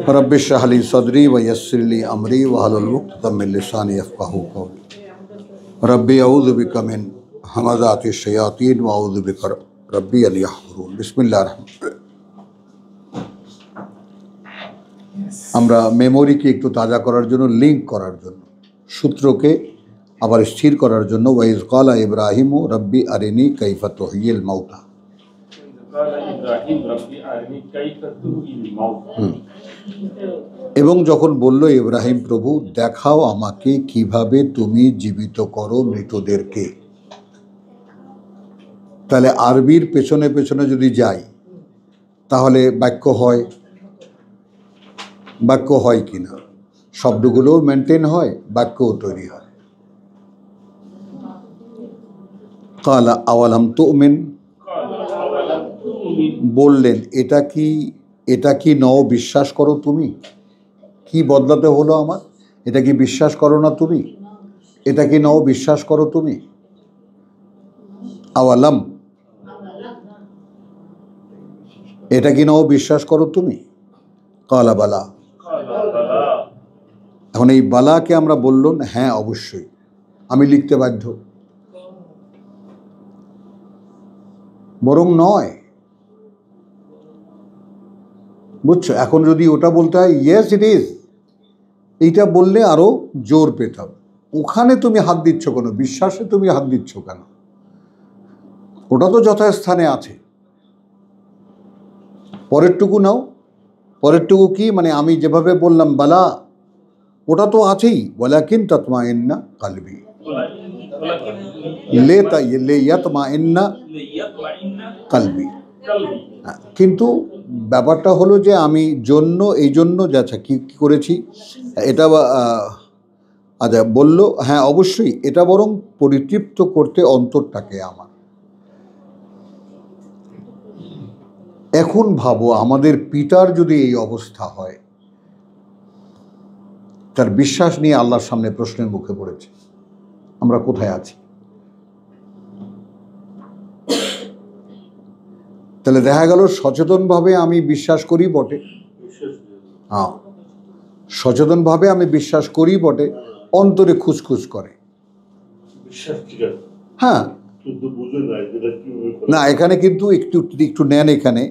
Rabbi इश्रह ली सदरी व यस्सिर ली अमरी वहलुल उक़दतम मिन लिसानी यफ़क़हू क़ौली। रब्बि अऊज़ु बिका मिन हमाज़ाति शयातीन व अऊज़ु बिका रब्बि अन यहज़ुरून। बिस्मिल्लाहिर रहमानिर रहीम। আমরা মেমোরিকে একটু তাজা করার জন্য, লিঙ্ক করার জন্য, সূত্রকে আবার স্থির করার জন্য ওয়াইজ ক্বালা ইব্রাহিমু রব্বি আরিনি কাইফা তুহয়িল মাউতা, এবং যখন বলল ইব্রাহিম, প্রভু দেখাও আমাকে কিভাবে তুমি জীবিত করো মৃতদেরকে। তাহলে আরবির পেছনে পেছনে যদি যাই তাহলে বাক্য হয় কিনা, শব্দগুলোও মেনটেন হয়, বাক্যও তৈরি হয়। কালা আওয়ালাম তুমিন, বললেন এটা কি নও বিশ্বাস করো তুমি? কি বদলাতে হলো আমার? এটা কি বিশ্বাস করো না তুমি? এটা কি নও বিশ্বাস করো তুমি? আওয়ালাম, এটা কি নও বিশ্বাস করো তুমি? কালা বালা। এখন এই বালাকে আমরা বললাম হ্যাঁ অবশ্যই, আমি লিখতে বাধ্য, বরং নয়। বুঝছো? এখন যদি ওটা বলতে হয় ইয়েস ইট ইজ, এইটা বললে আরো জোর পেতাম। ওখানে তুমি হাত দিচ্ছ কেন? বিশ্বাসে তুমি হাত দিচ্ছ কেন? ওটা তো যথাস্থানে আছে। পরেরটুকু নাও। পরেরটুকু কি? মানে আমি যেভাবে বললাম বালা, ওটা তো আছেই। ওয়ালাকিন তাতমাইন্না কলবি, লিয়াতমাইন্না কলবি। কিন্তু ব্যাপারটা হলো যে আমি এই জন্য যাচ্ছা কি করেছি এটা, আচ্ছা বলল হ্যাঁ অবশ্যই, এটা বরং পরিতৃপ্ত করতে অন্তরটাকে আমার। এখন ভাবো আমাদের পিতার যদি এই অবস্থা হয়, তার বিশ্বাস নিয়ে আল্লাহর সামনে প্রশ্নের মুখে পড়েছে, আমরা কোথায় আছি? তাহলে দেখা গেল সচেতনভাবে আমি বিশ্বাস করি বটে, হ্যাঁ সচেতনভাবে আমি বিশ্বাস করি বটে, অন্তরে খুসখুস করে। হ্যাঁ না, এখানে কিন্তু একটু নেন, এখানে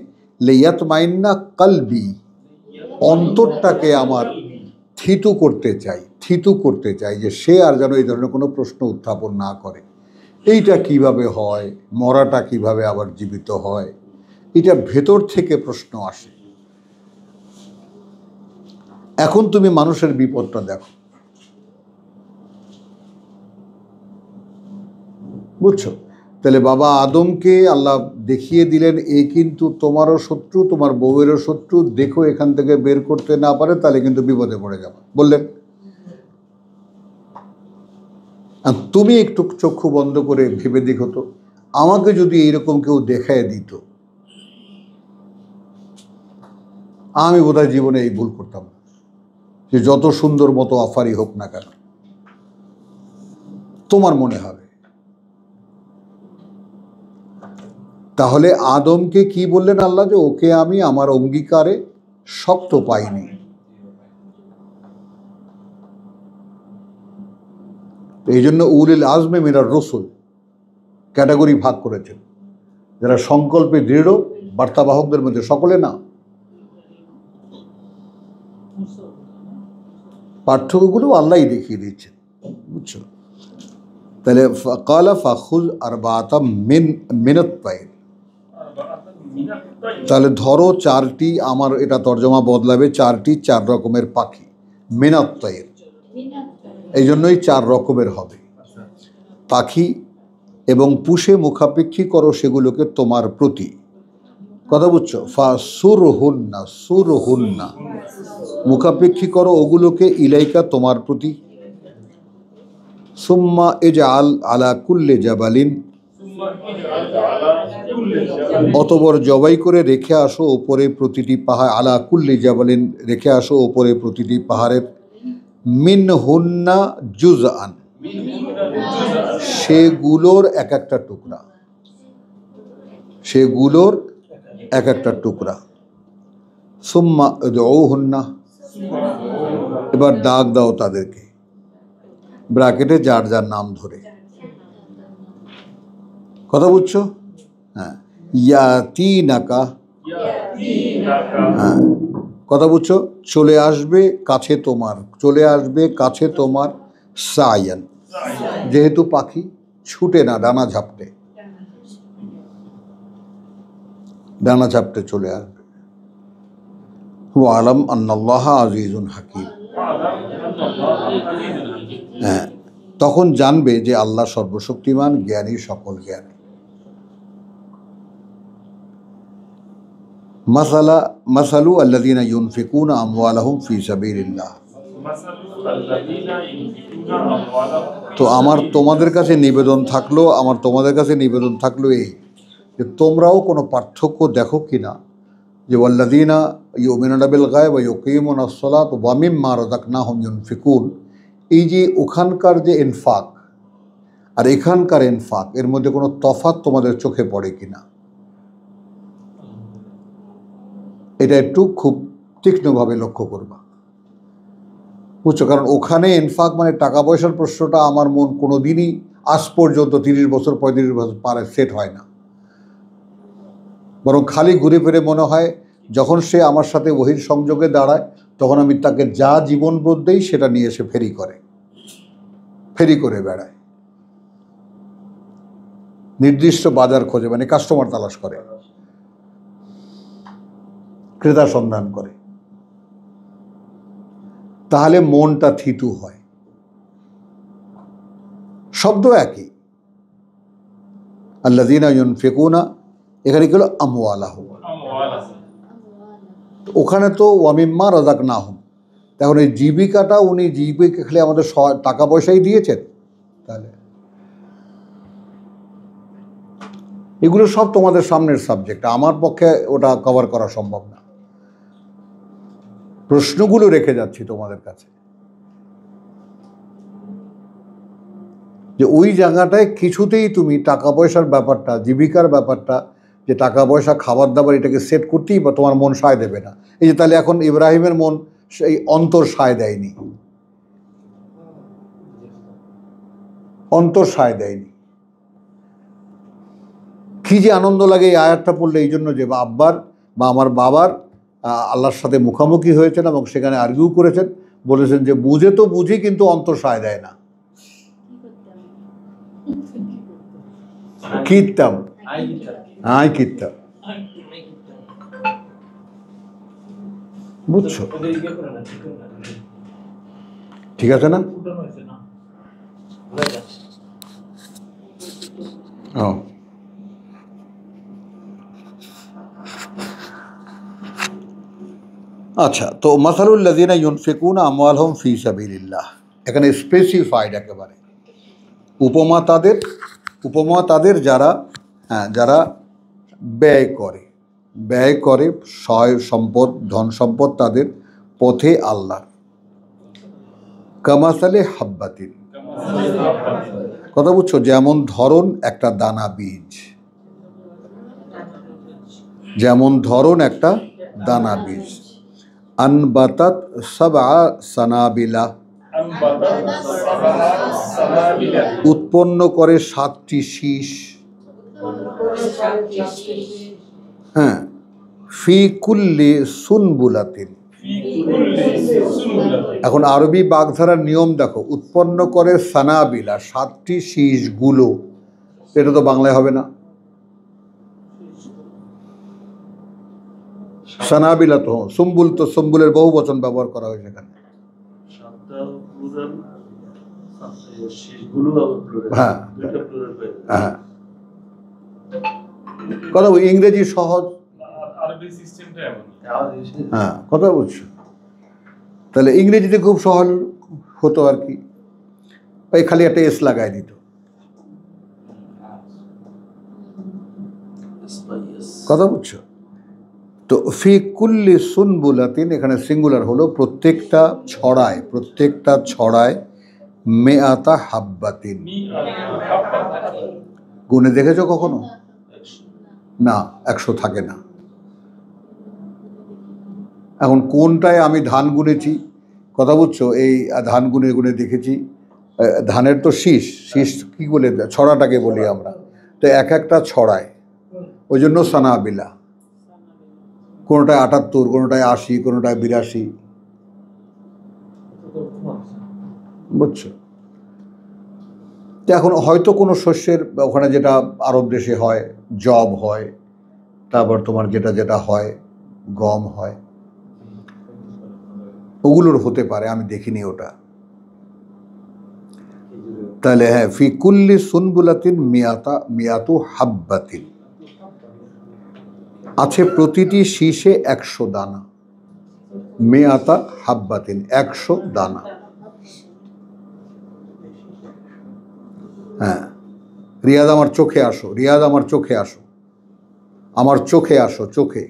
লিয়াতমাইন্না কলবি, অন্তরটাকে আমার থিতু করতে চাই যে সে আর যেন এই ধরনের কোনো প্রশ্ন উত্থাপন না করে। এইটা কিভাবে হয়, মরাটা কিভাবে আবার জীবিত হয়, এটা ভেতর থেকে প্রশ্ন আসে। এখন তুমি মানুষের বিপদটা দেখো, বুঝছো? তাহলে বাবা আদমকে আল্লাহ দেখিয়ে দিলেন এ কিন্তু তোমারও শত্রু, তোমার বউয়েরও শত্রু, দেখো এখান থেকে বের করতে না পারে তাহলে কিন্তু বিপদে পড়ে যাবে বললেন। আর তুমি একটু চক্ষু বন্ধ করে ভেবে দেখো তো, আমাকে যদি এইরকম কেউ দেখায় দিত, আমি বোধহয় জীবনে এই ভুল করতাম না, যে যত সুন্দর মতো অফারই হোক না কেন। তোমার মনে হবে। তাহলে আদমকে কি বললেন আল্লাহ? যে ওকে আমি আমার অঙ্গীকারে শক্ত পাইনি। এই জন্য উলিল আজমে মিনার রসুল ক্যাটাগরি ভাগ করেছেন, যারা সংকল্পে দৃঢ়, বার্তাবাহকদের মধ্যে, সকলে না। পার্থক্যগুলো আল্লাহই দেখিয়ে দিচ্ছেন, বুঝছো? তাহলে কালা ফাখুজ আরবাতা মিনাত তাইর, তাহলে ধরো চারটি, আমার এটা তর্জমা বদলাবে, চারটি 4 রকমের পাখি, মিনাত তাইর, এই জন্যই 4 রকমের হবে পাখি, এবং পুষে মুখাপেক্ষী করো সেগুলোকে তোমার প্রতি। কথা বুঝছো? সুরহুন্না, মুখাপেক্ষী করো ওগুলোকে ইলাইকা, তোমার প্রতি। সুম্মা ইজআল আলা কুল্লি জাবালিন, অতঃপর জবাই করে রেখে আসো ওপরে প্রতিটি পাহাড়, আলা কুল্লি জাবালিন, রেখে আসো ওপরে প্রতিটি পাহাড়ের, মিনহুন্না জুজআন, সেগুলোর এক একটা টুকরা, সেগুলোর এক একটা টুকরা। সুম্মা উদউহুন্না, এবার ডাক দাও তাদেরকে, ব্র্যাকেটে যার যার নাম ধরে। কথা বুঝছো? হ্যাঁ, ইয়াতিনাকা, হ্যাঁ কথা বুঝছো, চলে আসবে কাছে তোমার, চলে আসবে কাছে তোমার, সায়ান, যেহেতু পাখি ছুটে না, ডানা ঝাপটে, ডানা ঝাপটে চলে আসবে। ওয়ালাম আন্নাল্লাহ আজিজুন হাকিম, হ্যাঁ তখন জানবে যে আল্লাহ সর্বশক্তিমান, জ্ঞানী, সকল জ্ঞানী। মাসালু আল্লাযীনা ইউনফিকুনা আমওয়ালাহুম ফী সাবিলিল্লাহ, তো তোমাদের কাছে নিবেদন থাকলো এই যে তোমরাও কোনো পার্থক্য দেখো কিনা, যে ওয়াল্লাযীনা ইউমিনুনা বিল গায়ব ওয়া ইউকিমুনাস সালাত ওয়া মিম্মা রাযাকনাহুম ইউনফিকুন, এই যে ওখানকার যে ইনফাক আর এখানকার ইনফাক, এর মধ্যে কোনো তফাৎ তোমাদের চোখে পড়ে কিনা, এটা একটু খুব তীক্ষ্ণভাবে লক্ষ্য করবা, বুঝছো? কারণ ওখানে ইনফাক মানে টাকা পয়সার প্রশ্নটা আমার মন কোনো দিনই আজ পর্যন্ত 30 বছর 35 বছর পারে সেট হয় না, বরং খালি ঘুরে ফিরে মনে হয় যখন সে আমার সাথে ওহির সংযোগে দাঁড়ায়, তখন আমি তাকে যা জীবন বোধ দেই সেটা নিয়ে এসে ফেরি করে বেড়ায়, নির্দিষ্ট বাজার খোঁজে, মানে কাস্টমার তালাশ করে, ক্রেতা সন্ধান করে, তাহলে মনটা থিতু হয়। শব্দ একই, আল্লাযীনা ইউনফিকুনা, এখানে কি হলো আমওয়ালাহুম, ওখানে তো ওয়া মিম্মা রাযাকনাহুম, তখন এই জীবিকাটা উনি জীবিকা খেলে আমাদের টাকা পয়সাই দিয়েছেন, তাহলে এগুলো সব তোমাদের সামনের সাবজেক্ট, আমার পক্ষে ওটা কভার করা সম্ভব না, প্রশ্নগুলো রেখে যাচ্ছি তোমাদের কাছে, যে ওই জায়গাটায় কিছুতেই তুমি টাকা পয়সার ব্যাপারটা, জীবিকার ব্যাপারটা, যে টাকা পয়সা খাবার দাবার এটাকে সেট করতেই বা তোমার মন সায় দেবে না। এই যে তাহলে এখন ইব্রাহিমের মন সেই অন্তর সায় দেয়নি, কি যে আনন্দ লাগে এই আয়াতটা পড়লে, এই জন্য যে আব্বার বা আমার বাবার আল্লাহর সাথে মুখামুখি হয়েছেন এবং সেখানে আর্গিউ করেছেন, বলেছেন যে বুঝে তো বুঝি কিন্তু অন্তর সায় দেয় না। কিতাম বুঝছো? ঠিক আছে না? ও আচ্ছা, তো মাসালুল্লাযীনা ইউনফিকুনা আমওয়ালাহুম ফী সাবিলিল্লাহ, এখানে স্পেসিফাইড একেবারে উপমা তাদের যারা যারা ব্যয় করে সহায় সম্পদ, ধন সম্পদ তাদের পথে আল্লাহর, কামাসালে হাব্বাতিন, কথা বুঝছো? যেমন ধরুন একটা দানা বীজ, আনবাতাত সাবআ সানাবিলা, উৎপন্ন করে 7টি শীষ, হ্যাঁ, ফি কুল্লি সুনবুলাতিন, এখন আরবি বাগধারার নিয়ম দেখো, উৎপন্ন করে সানাবিলা 7টি শীষগুলো, এটা তো বাংলায় হবে না, সানাবিলা তো সুম্বুল, তো সুম্বুলের বহু বচন ব্যবহার করা হয়েছে এখানে, হ্যাঁ হ্যাঁ, কথা ইংরেজি সহজ, হ্যাঁ কথা বুঝছো? তাহলে ইংরেজিতে খুব সহজ হতো আর কি, ওই খালি একটা এস লাগাই দিত, কথা বুঝছো? তো ফি কুল্লি সুনবুলাতিন, এখানে সিঙ্গুলার হলো, প্রত্যেকটা ছড়ায় মেআতা হাব্বাতিন, গুনে দেখেছো কখনো? না, 100 থাকে না। এখন কোনটায় আমি ধান গুনেছি, কথা বুঝছো, এই ধান গুনে গুনে দেখেছি ধানের তো শীষ, শীষ কী বলে ছড়াটাকে বলি আমরা, তো এক একটা ছড়ায়, ওই জন্য সানাবিলা, কোনোটায় ৭৮, কোনোটায় ৮০, কোনোটায় ৮২, বুঝছো। তো এখন হয়তো কোনো শস্যের ওখানে যেটা আরব দেশে হয় জব হয়, তারপর তোমার যেটা যেটা হয় গম হয়, ওগুলোর হতে পারে, আমি দেখিনি ওটা। তাহলে হ্যাঁ, ফি কুল্লি সুনবুলাতিন মিয়াতু হাব্বাতিন, আছে প্রতিটি শীষে ১০০ দানা, মিয়াতা হাব্বাতিন ১০০ দানা। হ্যাঁ, রিয়াদ আমার চোখে আসো, রিয়াদ আমার চোখে আসো, আমার চোখে আসো, চোখে।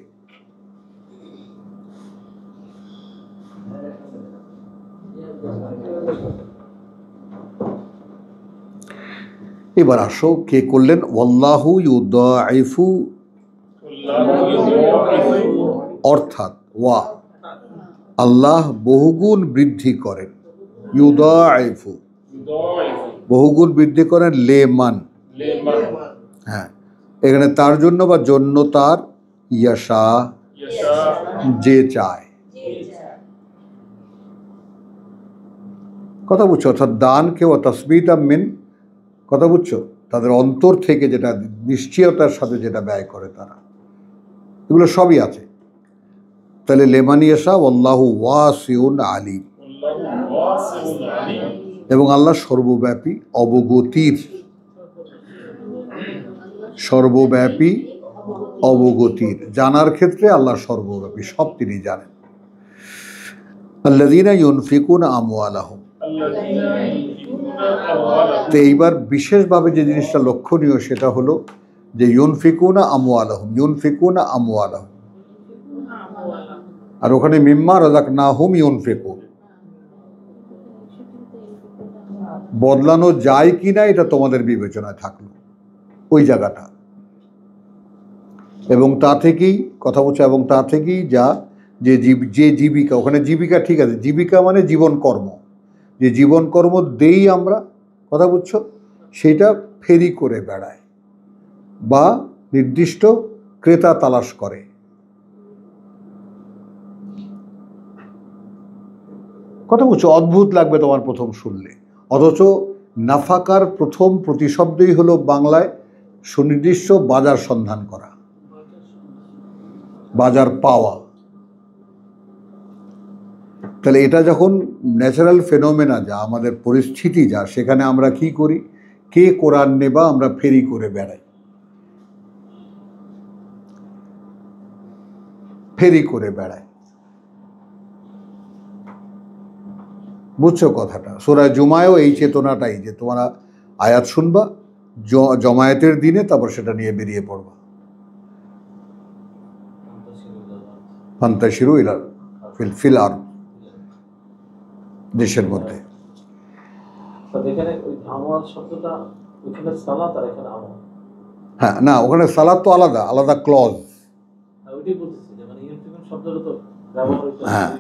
এবার আসো, কে করলেন? ওয়াল্লাহু ইউদাইফু, অর্থাৎ ওয়া, আল্লাহ বহুগুণ বৃদ্ধি করেন, ইউদাইফু বহুগুণ বৃদ্ধি করেন, লেমান, হ্যাঁ এখানে তার জন্য বা জন্য তার, ইয়াশা যে চায়, কথা বুঝছো, অর্থাৎ দান কেউ তসবিতা মিন, কথা বুঝছো, তাদের অন্তর থেকে যেটা নিশ্চয়তার সাথে যেটা ব্যয় করে তারা, এগুলো সবই আছে। তাহলে লেমানিয়াশা আল্লাহু ওয়াসিউন আলিম, এবং আল্লাহ সর্বব্যাপী, অবগতির, সর্বব্যাপী অবগতির, জানার ক্ষেত্রে আল্লাহ সর্বব্যাপী, সব তিনি জানেন। আল্লাযীনা ইউনফিকুনা আমওয়ালাহুম, তো এইবার বিশেষভাবে যে জিনিসটা লক্ষণীয় সেটা হলো যে ইউনফিকুনা আমওয়ালাহুম, ইউনফিকুনা আমওয়ালাহুম, আর ওখানে মিম্মা রাযাকনাহুম ইউনফিকুন, বদলানো যায় কিনা এটা তোমাদের বিবেচনায় থাকলো ওই জায়গাটা, এবং তা থেকেই কথা বলছে, এবং তা থেকেই যা যে জীবিকা, ওখানে জীবিকা ঠিক আছে, জীবিকা মানে জীবন কর্ম, যে জীবন কর্ম দেই আমরা, কথা বুঝছো, সেটা ফেরি করে বেড়ায় বা নির্দিষ্ট ক্রেতা তালাশ করে। কথা বুঝছো, অদ্ভুত লাগবে তোমার প্রথম শুনলে, অথচ নাফাকার প্রথম প্রতিশব্দই হলো বাংলায় সুনির্দিষ্ট বাজার সন্ধান করা, বাজার পাওয়া। তাহলে এটা যখন ন্যাচারাল ফেনোমেনা, যা আমাদের পরিস্থিতি যা, সেখানে আমরা কি করি, কে কোরআন নেবা আমরা ফেরি করে বেড়াই, ফেরি করে বেড়াই, বুঝছো কথাটা। সূরা জুমায়ও এই চেতনাটাই, যে তোমরা আয়াত শুনবা জমায়েতের দিনে, তারপর সেটা নিয়ে বেরিয়ে পড়বা, ফান্তাশিরু ইলা ফিল আরদ, দেশের মধ্যে। হ্যাঁ না, ওখানে সালাত তো আলাদা আলাদা ক্লজ, হ্যাঁ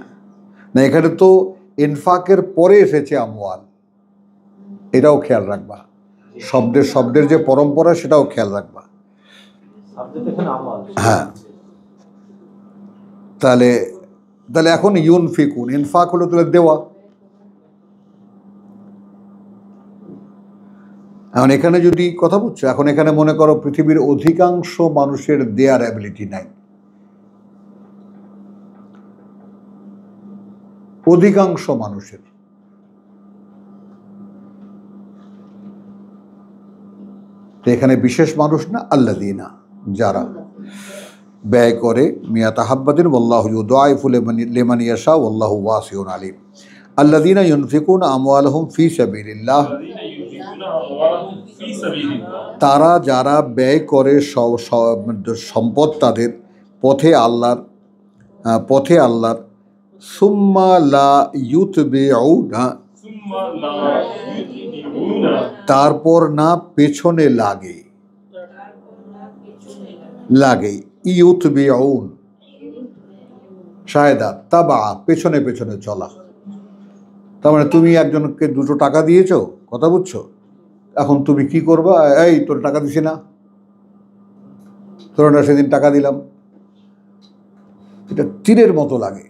না, এখানে তো ইনফাকের পরে এসেছে আমওয়াল, এটাও খেয়াল রাখবা, শব্দের যে পরম্পরা সেটাও খেয়াল রাখবা। হ্যাঁ, তাহলে এখন ইউনফিকুন, ইনফাক হলো তাহলে দেওয়া। এখন এখানে যদি কথা বুঝছো, এখন এখানে মনে করো পৃথিবীর অধিকাংশ মানুষের দেয়ার অ্যাবিলিটি নাই, অধিকাংশ মানুষের, এখানে বিশেষ মানুষ না, আল্লাযীনা যারা ব্যয় করে, মিয়াতা হাব্বাতিন ওয়াল্লাহু ইউদাইফু লিমান ইয়াশা ওয়াল্লাহু ওয়াসিউন আলিম। আল্লাযীনা ইউনফিকুনা আমওয়ালাহুম ফি সাবিলিল্লাহ, তারা যারা ব্যয় করে সম্পদ তাদের পথে আল্লাহর, সুম্মা লা ইউতবিউনা, তারপর না পেছনে লাগে, ইউতবিউন শাহেদাত তাবা, পেছনে পেছনে চলা। তার মানে তুমি একজনকে 2টো টাকা দিয়েছো, কথা বুঝছো, এখন তুমি কি করবা? এই তোর টাকা দিছি না, তোর না সেদিন টাকা দিলাম। এটা তীরের মতো লাগে।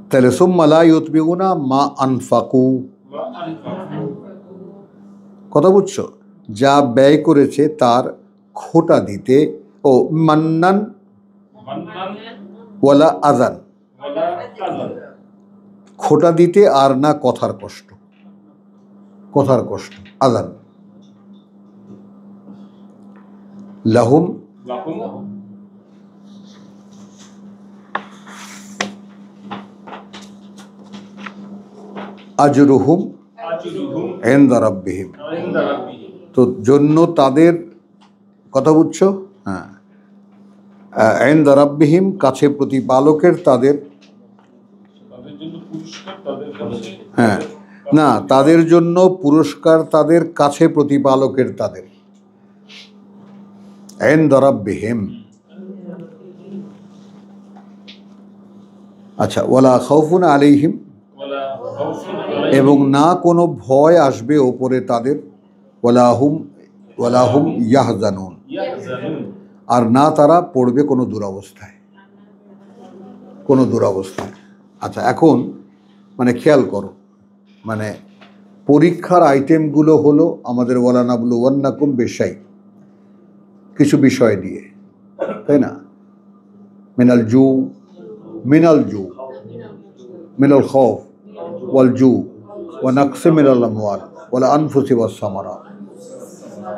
তাহলে সুম্মা লা ইউতবিউনা মা আনফাকু, কথা বুঝছো, যা ব্যয় করেছে তার খোটা দিতে। ও মান্নান ওয়ালা আজান, খোটা দিতে আর না কথার কষ্ট, কথার কষ্ট আজান। লাহুম আজরুহুম ইনদা রাব্বিহিম, তো জন্য তাদের, কথা বুঝছো, হ্যাঁ, ইনদা রাব্বিহিম, কাছে প্রতিপালকের তাদের, হ্যাঁ না, তাদের জন্য পুরস্কার তাদের কাছে প্রতিপালকের তাদের, ইনদা রাব্বিহিম। আচ্ছা, ওয়ালা খাউফুন আলাইহিম, এবং না কোনো ভয় আসবে ওপরে তাদের, ওয়ালা হুম ইয়াহজানুন, আর না তারা পড়বে কোনো দুরবস্থায়, কোনো দুরবস্থায়। আচ্ছা, এখন মানে খেয়াল করো, মানে পরীক্ষার আইটেমগুলো হলো আমাদের ওয়ালানাবলুওয়ান্নাকুম বিশাই, কিছু বিষয় দিয়ে, তাই না? মিনাল জু, মিনাল খৌফ ওয়াল জু ওয়া নাকসি মিনাল আমওয়াল ওয়াল আনফুসি ওয়াস সামারাত।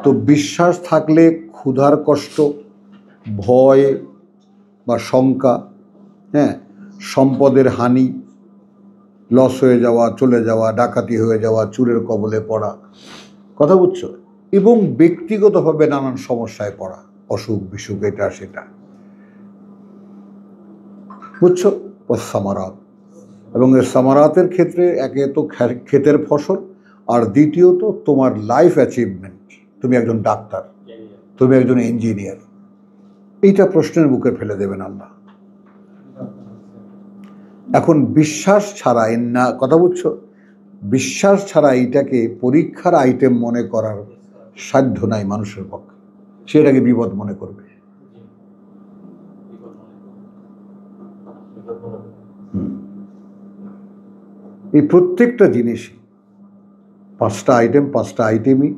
তো বিশ্বাস থাকলে ক্ষুধার কষ্ট, ভয় বা শঙ্কা, হ্যাঁ, সম্পদের হানি, লস হয়ে যাওয়া, চলে যাওয়া, ডাকাতি হয়ে যাওয়া, চুরের কবলে পড়া, কথা বুঝছো, এবং ব্যক্তিগতভাবে নানান সমস্যায় পড়া, অসুখ বিসুখ, এটা সেটা, বুঝছো, ও সামারাত। এবং এর সামারাতের ক্ষেত্রে একে তো ক্ষেতের ফসল, আর দ্বিতীয়ত তোমার লাইফ অ্যাচিভমেন্ট, তুমি একজন ডাক্তার, তুমি একজন ইঞ্জিনিয়ার, এইটা প্রশ্নের বুকে ফেলে দেবেন আল্লাহ। এখন বিশ্বাস ছাড়া না, কথা বুঝছো, বিশ্বাস ছাড়া এইটাকে পরীক্ষার আইটেম মনে করার সাধ্য নাই মানুষের পক্ষে, সেটাকে বিপদ মনে করবে। এই প্রত্যেকটা জিনিসই 5টা আইটেম, 5টা আইটেমই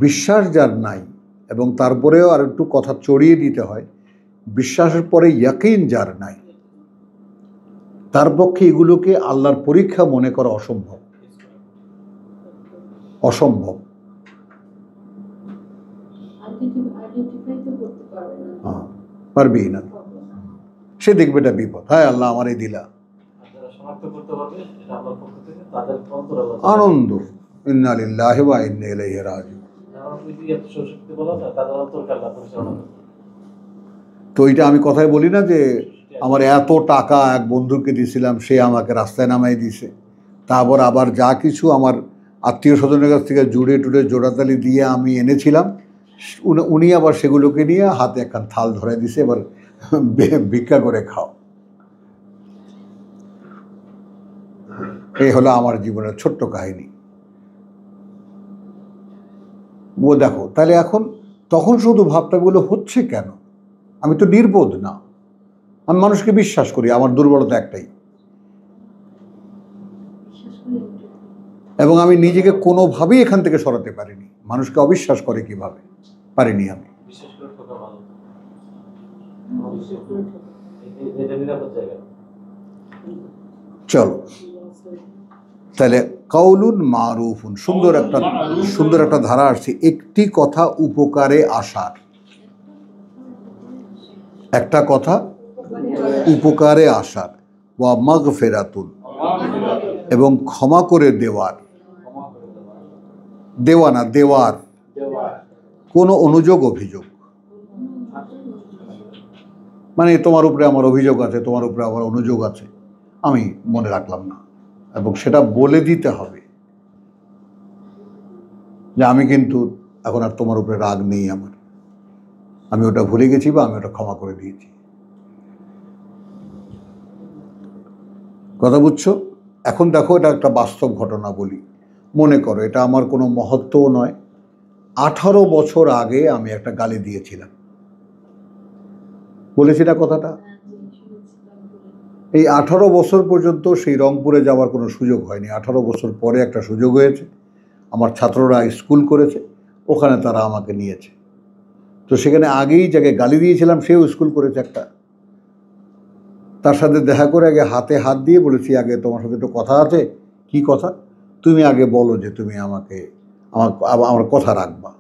বিশ্বাস যার নাই, এবং তারপরেও আর একটু কথা চড়িয়ে দিতে হয়, বিশ্বাসের পরে ইয়াকিন যার নাই, তার পক্ষে এগুলোকে আল্লাহর পরীক্ষা মনে করা অসম্ভব, অসম্ভব। পারবেই না, সে দেখবে এটা বিপদ, হ্যাঁ আল্লাহ আমারই দিলা, আনন্দ, ইন্না লিল্লাহি ওয়া ইন্না ইলাইহি রাজিউন। তো এটা আমি কথায় বলি না যে আমার এত টাকা এক বন্ধুকে দিয়েছিলাম, সে আমাকে রাস্তায় নামাই দিয়েছে, তারপর আবার যা কিছু আমার আত্মীয় স্বজনের কাছ থেকে জুড়ে টুড়ে জোড়াতালি দিয়ে আমি এনেছিলাম, উনি আবার সেগুলোকে নিয়ে হাতে একখান থাল ধরে দিছে, এবার ভিক্ষা করে খাও। এই হলো আমার জীবনের ছোট্ট কাহিনী। ও দেখো, তাহলে এখন তখন শুধু ভাবটাগুলো হচ্ছে কেন? আমি তো নির্বোধ না, আমি মানুষকে বিশ্বাস করি, আমার দুর্বলতা একটাই, এবং আমি নিজেকে কোনোভাবেই এখান থেকে সরাতে পারিনি। মানুষকে অবিশ্বাস করে কিভাবে পারিনি আমি। চলো তাহলে কাউলুন মারুফুন, সুন্দর একটা ধারা আসছে, একটি কথা উপকারে আসার, একটা কথা উপকারে আসার, ওয়া মাগফিরাতুন, এবং ক্ষমা করে দেওয়ার, দেওয়া না দেওয়ার, কোনো অনুযোগ অভিযোগ, মানে তোমার উপরে আমার অভিযোগ আছে, তোমার উপরে আমার অনুযোগ আছে, আমি মনে রাখলাম না, এবং সেটা বলে দিতে হবে যে আমি কিন্তু এখন আর তোমার উপরে রাগ নেই আমার, আমি ওটা ভুলে গেছি বা আমি ওটা ক্ষমা করে দিয়েছি। কথা বুঝছো? এখন দেখো, এটা একটা বাস্তব ঘটনা বলি। মনে করো এটা আমার কোনো মহত্বও নয়। 18 বছর আগে আমি একটা গালি দিয়েছিলাম, বলেছি না কথাটা? এই 18 বছর পর্যন্ত সেই রংপুরে যাওয়ার কোনো সুযোগ হয়নি। 18 বছর পরে একটা সুযোগ হয়েছে, আমার ছাত্ররা স্কুল করেছে, ওখানে তারা আমাকে নিয়েছে। তো সেখানে আগেই যাকে গালি দিয়েছিলাম সেও স্কুল করেছে একটা, তার সাথে দেখা করে আগে হাতে হাত দিয়ে বলেছি, আগে তোমার সাথে একটু কথা আছে। কি কথা? তুমি আগে বলো যে তুমি আমাকে আমার কথা রাখবা।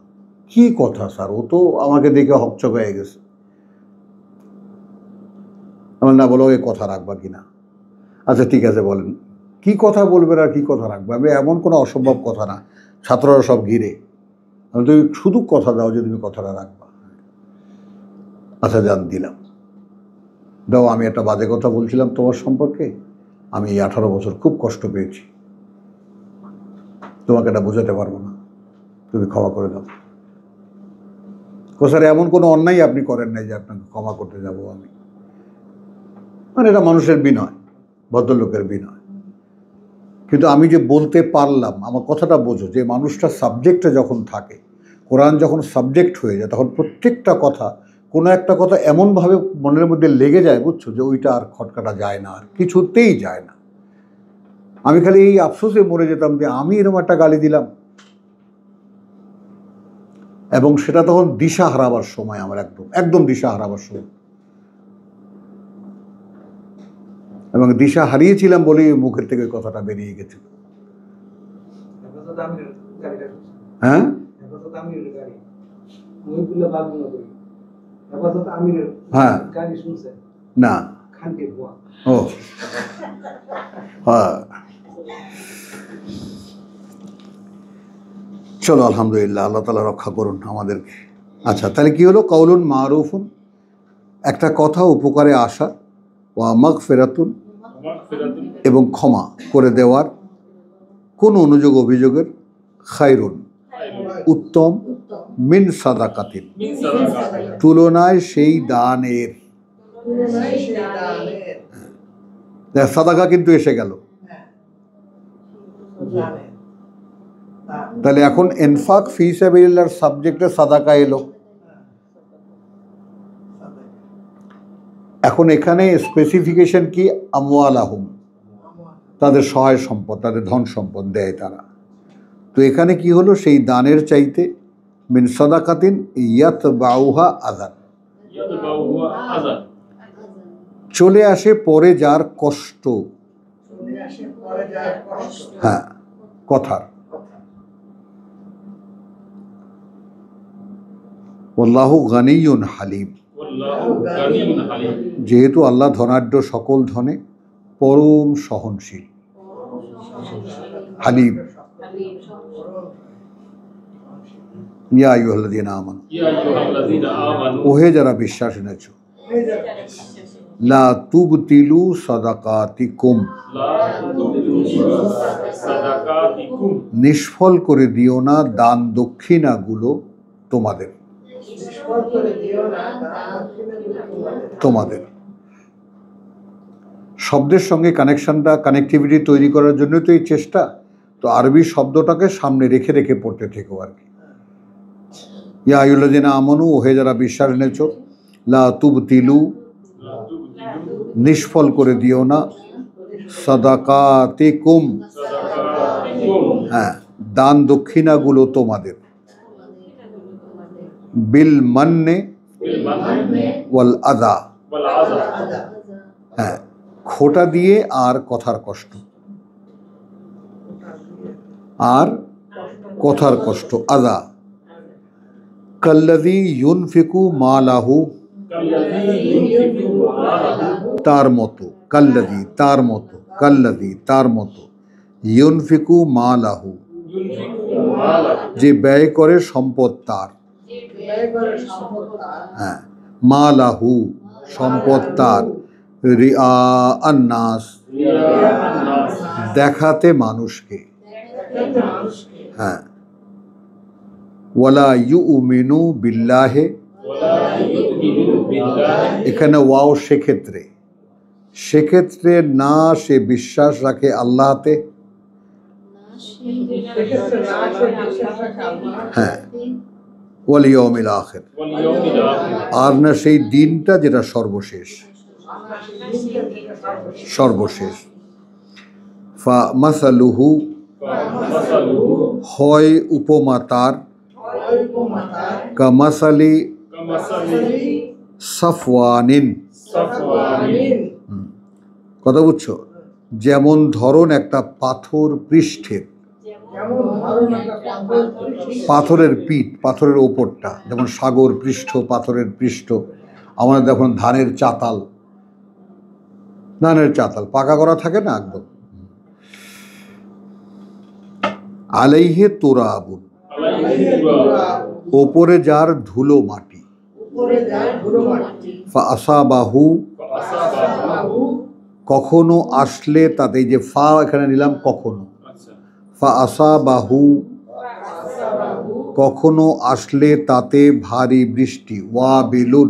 কি কথা স্যার? ও তো আমাকে দেখে হকচক হয়ে গেছে। আমার না, বলো এই কথা রাখবা কিনা। আচ্ছা ঠিক আছে, বলেন কি কথা বলবেন আর কি কথা রাখবে। আমি এমন কোনো অসম্ভব কথা না, ছাত্ররা সব ঘিরে। তুমি শুধু কথা দাও যে তুমি কথাটা রাখবা। আচ্ছা জান, দিলাম। দাও, আমি একটা বাজে কথা বলছিলাম তোমার সম্পর্কে, আমি এই 18 বছর খুব কষ্ট পেয়েছি, তোমাকে এটা বোঝাতে পারবো না, তুমি ক্ষমা করে দাও। স্যার এমন কোনো অন্যায় আপনি করেন নাই যে আপনাকে ক্ষমা করতে যাবো আমি। মানে এটা মানুষের বিনয়, ভদ্রলোকের বিনয়। কিন্তু আমি যে বলতে পারলাম, আমার কথাটা বোঝো, যে মানুষটা সাবজেক্টে যখন থাকে, কোরআন যখন সাবজেক্ট হয়ে যায়, তখন প্রত্যেকটা কথা, কোনো একটা কথা এমনভাবে মনের মধ্যে লেগে যায়, বুঝছো, যে ওইটা আর খটকাটা যায় না, আর কিছুতেই যায় না। আমি খালি এই আফসোসে মরে যেতাম যে আমি এরকম একটা গালি দিলাম। এবং সেটা তখন দিশা হারাবার সময়, আমার একদম দিশা হারাবার সময়। এবং দিশা হারিয়েছিলাম বলেই মুখের থেকে কথাটা বেরিয়ে গেছিল। হ্যাঁ, হ্যাঁ, না, ও হ্যাঁ, চলো আলহামদুলিল্লাহ, আল্লাহ তাআলা রক্ষা করুন আমাদেরকে। আচ্ছা, তাহলে কি হলো? কাউলুন মারুফুন, একটা কথা উপকারে আসা, ওয়া মাগফিরাতুন, এবং ক্ষমা করে দেওয়ার কোন অনুযোগ অভিযোগের, খায়রুন, উত্তম, মিন সাদাকাতিন, তুলনায় সেই দানের। সাদাকা কিন্তু এসে গেল। তাহলে এখন ইনফাক ফি সাবিলিল্লাহর সাবজেক্টে সাদাকা এলো। এখন এখানে স্পেসিফিকেশন কি? আমওয়ালাহুম, তাদের সহায় সম্পদ, তাদের ধন সম্পদ দেয় তারা। তো এখানে কি হলো? সেই দানের চাইতে মিন সাদাকাতিন ইয়াতবাউহা আযান, চলে আসে পরে যার কষ্ট। হ্যাঁ, কথার। আল্লাহু গানিয়ুন হালিম, যেহেতু আল্লাহ ধনাঢ্য, সকল ধনে পরম সহনশীল। হালিম। ইয়া আইয়ুহাল্লাযীনা আমানু, ওহে যারা বিশ্বাস এনেছো, লা তুবতিলু সাদাকাতিকুম, নিষ্ফল করে দিও না দান দক্ষিণাগুলো তোমাদের। তোমাদের শব্দের সঙ্গে কানেক্টিভিটি তৈরি করার জন্য তো এই চেষ্টা। তো আরবি শব্দটাকে সামনে রেখে রেখে পড়তে থেকো আর কি। ইয়া আইয়ুহাল্লাযীনা আমানু, ওহে যারা বিশ্বাস এনেছো, লা তুবতিলু, নিষ্ফল করে দিও না, সাদাকাতিকুম, হ্যাঁ, দান দক্ষিণাগুলো তোমাদের, বিল মান্নে ওয়াল আযা, হ্যাঁ, খোটা দিয়ে আর কথার কষ্ট, আর কথার কষ্ট, আযা। কাল্লাযী ইউনফিকু মালাহু, তার মতো, কাল্লাযী তার মতো, কাল্লাযী তার মতো, ইউনফিকু মালাহু, যে ব্যয় করে সম্পদ তার। হ্যাঁ, মালাহু, সম্পদ তার, রিআ আন্নাস, দেখাতে মানুষকে। হ্যাঁ, ওয়ালা ইউমিনু বিল্লাহি, এখানে ওয়াও সেক্ষেত্রে, সেক্ষেত্রে না সে বিশ্বাস রাখে আল্লাহতে, হ্যাঁ, ওয়াল ইয়াউমিল আখির, আর না সেই দিনটা যেটা সর্বশেষ, সর্বশেষ। ফা মাসালুহু, হয় উপমা তার, কামাসালি সাফওয়ানিন, কথা বুঝছো, যেমন ধরুন একটা পাথর পৃষ্ঠের, পাথরের পিঠ, পাথরের ওপরটা, যেমন সাগর পৃষ্ঠ, পাথরের পৃষ্ঠ। আমাদের দেখুন ধানের চাতাল, ধানের চাতাল পাকা করা থাকে না একদম। আলাইহে তুরাবুন, ওপরে যার ধুলো মাটি, ফা আসাবাহু, কখনো আসলে তাতে, এই যে ফা এখানে নিলাম কখনো, ফা আসাবাহু, কখনো আসলে তাতে ভারী বৃষ্টি, ওয়াবিলুন,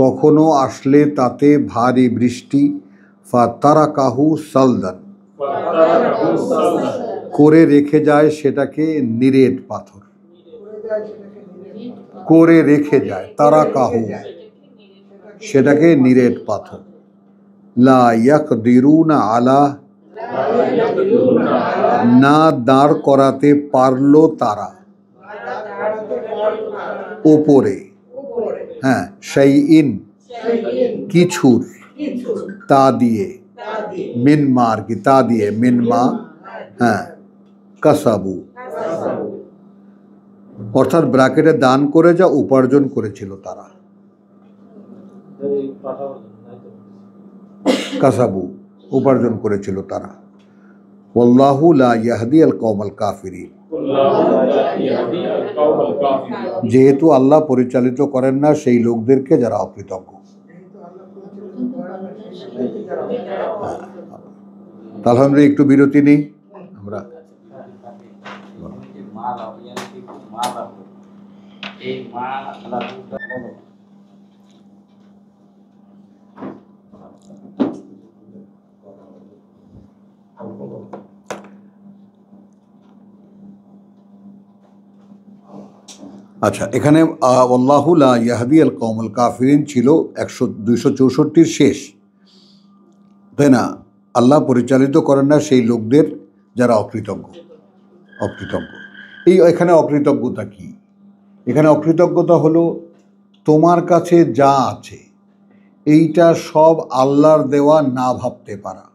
কখনো আসলে তাতে ভারী বৃষ্টি, ফা তারাকাহু সালদান, করে রেখে যায় সেটাকে নিরেট পাথর, করে রেখে যায়, তারাকাহু, সেটাকে নিরেট পাথর। লা ইয়াকদিরুনা আলা, না দাঁড় করাতে পারলো তারা, ওপরে, হ্যাঁ, শাইইন, কিছুর, তা দিয়ে, মিনমা আর কি, তা দিয়ে, মিনমা, হ্যাঁ, কাসাবু, অর্থাৎ ব্র্যাকেটে দান করে যা উপার্জন করেছিল তারা, কাসাবু, উপার্জন করেছিল তারা। ওয়াল্লাহু লা ইয়াহদি আল কওমাল কাফিরিন, যেহেতু আল্লাহ পরিচালিত করেন না সেই লোকদেরকে যারা অকৃতজ্ঞ। তাহলে একটু বিরতি নেই আমরা। আচ্ছা, এখানে আল্লাহু লা ইয়াহদি আল কওমাল কাফিরিন ছিল 264 শেষ, তাই না? আল্লাহ পরিচালিত করেন না সেই লোকদের যারা অকৃতজ্ঞ, অকৃতজ্ঞ। এই এখানে অকৃতজ্ঞতা কি? এখানে অকৃতজ্ঞতা হলো তোমার কাছে যা আছে এইটা সব আল্লাহর দেওয়া না ভাবতে পারা।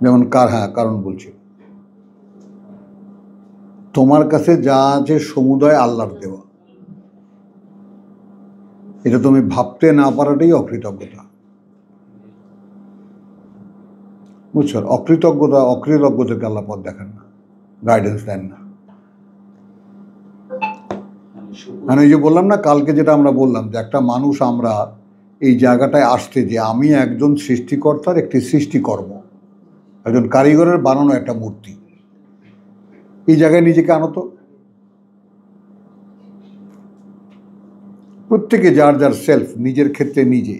যেমন কারণ বলছি, তোমার কাছে যা আছে সমুদয় আল্লাহর দেওয়া, এটা তুমি ভাবতে না পারাটাই অকৃতজ্ঞতা, বুঝছো? অকৃতজ্ঞতাকে আল্লাহ পথ দেখান না, গাইডেন্স দেন না। মানে এই যে বললাম না কালকে, যেটা আমরা বললাম যে একটা মানুষ, আমরা এই জায়গাটায় আসতে যে আমি একজন সৃষ্টিকর্তার একটি সৃষ্টিকর্ম, একজন কারিগরের বানানো একটা মূর্তি, এই জায়গায় নিজেকে আনত। প্রত্যেকে যার যার সেলফ, নিজের ক্ষেত্রে নিজে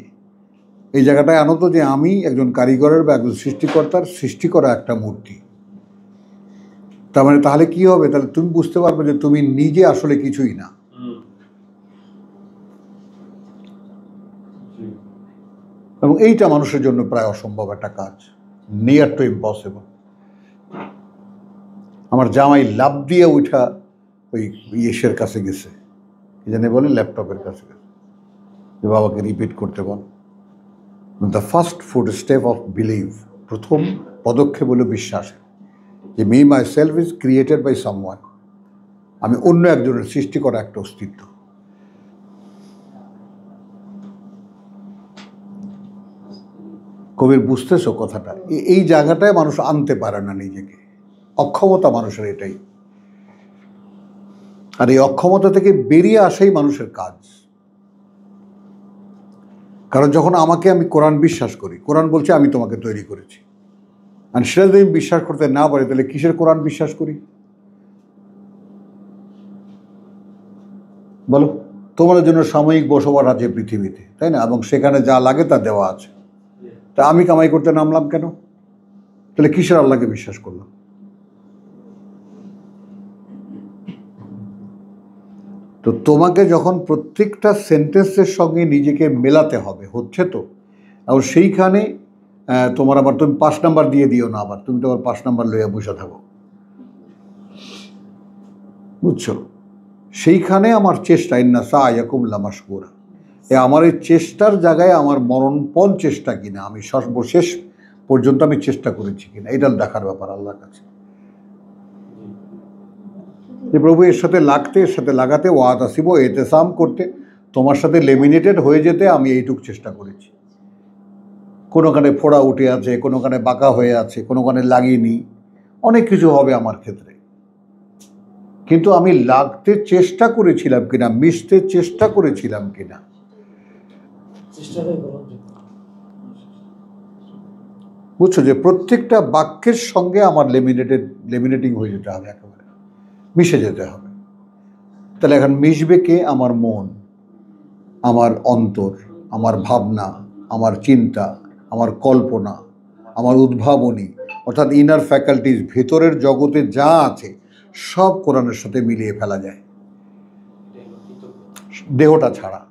এই জায়গাটায় আনত যে আমি একজন কারিগরের বা একজন সৃষ্টিকর্তার সৃষ্টি করা একটা মূর্তি। তার মানে তাহলে কি হবে? তাহলে তুমি বুঝতে পারবে যে তুমি নিজে আসলে কিছুই না। এবং এইটা মানুষের জন্য প্রায় অসম্ভব একটা কাজ, নিয়ার টু ইম্পসিবল। আমার জামাই লাভ দিয়ে উঠা ওই ইয়েসের কাছে গেছে, কি জানে বলে, ল্যাপটপের কাছে গেছে, যে বাবাকে রিপিট করতে বল। The first foot step of believe, প্রথম পদক্ষেপ হলো বিশ্বাসের, যে me myself is created by someone, আমি অন্য একজনের সৃষ্টি করা একটা অস্তিত্ব। কবির বুঝতেছো কথাটা? এই জায়গাটায় মানুষ আনতে পারে না নিজেকে, অক্ষমতা মানুষের এটাই। আর এই অক্ষমতা থেকে বেরিয়ে আসাই মানুষের কাজ। কারণ যখন আমাকে আমি কোরআন বিশ্বাস করি, কোরআন বলছে আমি তোমাকে তৈরি করেছি, আর সেটা যদি আমি বিশ্বাস করতে না পারি তাহলে কিসের কোরআন বিশ্বাস করি বলো? তোমাদের জন্য সাময়িক বসবাস আছে পৃথিবীতে, তাই না? এবং সেখানে যা লাগে তা দেওয়া আছে। তা আমি কামাই করতে নামলাম কেন? তাহলে কিসের আল্লাহকে বিশ্বাস করলাম? তো তোমাকে যখন প্রত্যেকটা সেন্টেন্সের সঙ্গে নিজেকে মেলাতে হবে, হচ্ছে তো, আর সেইখানে তোমার আবার তুমি 5 নাম্বার দিয়ে দিও না, আবার তুমি তো আবার 5 নাম্বার লইয়া বসে থাকো, বুঝছো? সেইখানে আমার চেষ্টা, ইন্না সায়াকুম লামাশকুরা, আমার এই চেষ্টার জায়গায় আমার মরণপণ চেষ্টা কিনা, আমি সর্বশেষ পর্যন্ত আমি চেষ্টা করেছি কিনা, এটা দেখার ব্যাপার আল্লাহর কাছে। যে প্রভু এর সাথে লাগতে, এর সাথে লাগাতে, ওয়াত আসিব এতেসাম করতে, তোমার সাথে লেমিনেটেড হয়ে যেতে আমি এইটুক চেষ্টা করেছি। কোনোখানে ফোড়া উঠে আছে, কোনোখানে বাঁকা হয়ে আছে, কোনোখানে লাগিনি, অনেক কিছু হবে আমার ক্ষেত্রে, কিন্তু আমি লাগতে চেষ্টা করেছিলাম কিনা, মিশতে চেষ্টা করেছিলাম কিনা। বুঝছো যে প্রত্যেকটা বাক্যের সঙ্গে আমার লেমিনেটিং হয়ে যেতে হবে, একেবারে মিশে যেতে হবে। তাহলে এখন মিশবে কে? আমার মন, আমার অন্তর, আমার ভাবনা, আমার চিন্তা, আমার কল্পনা, আমার উদ্ভাবনী, অর্থাৎ ইনার ফ্যাকাল্টিজ, ভেতরের জগতে যা আছে সব কোরআনের সাথে মিলিয়ে ফেলা যায়, দেহটা ছাড়া।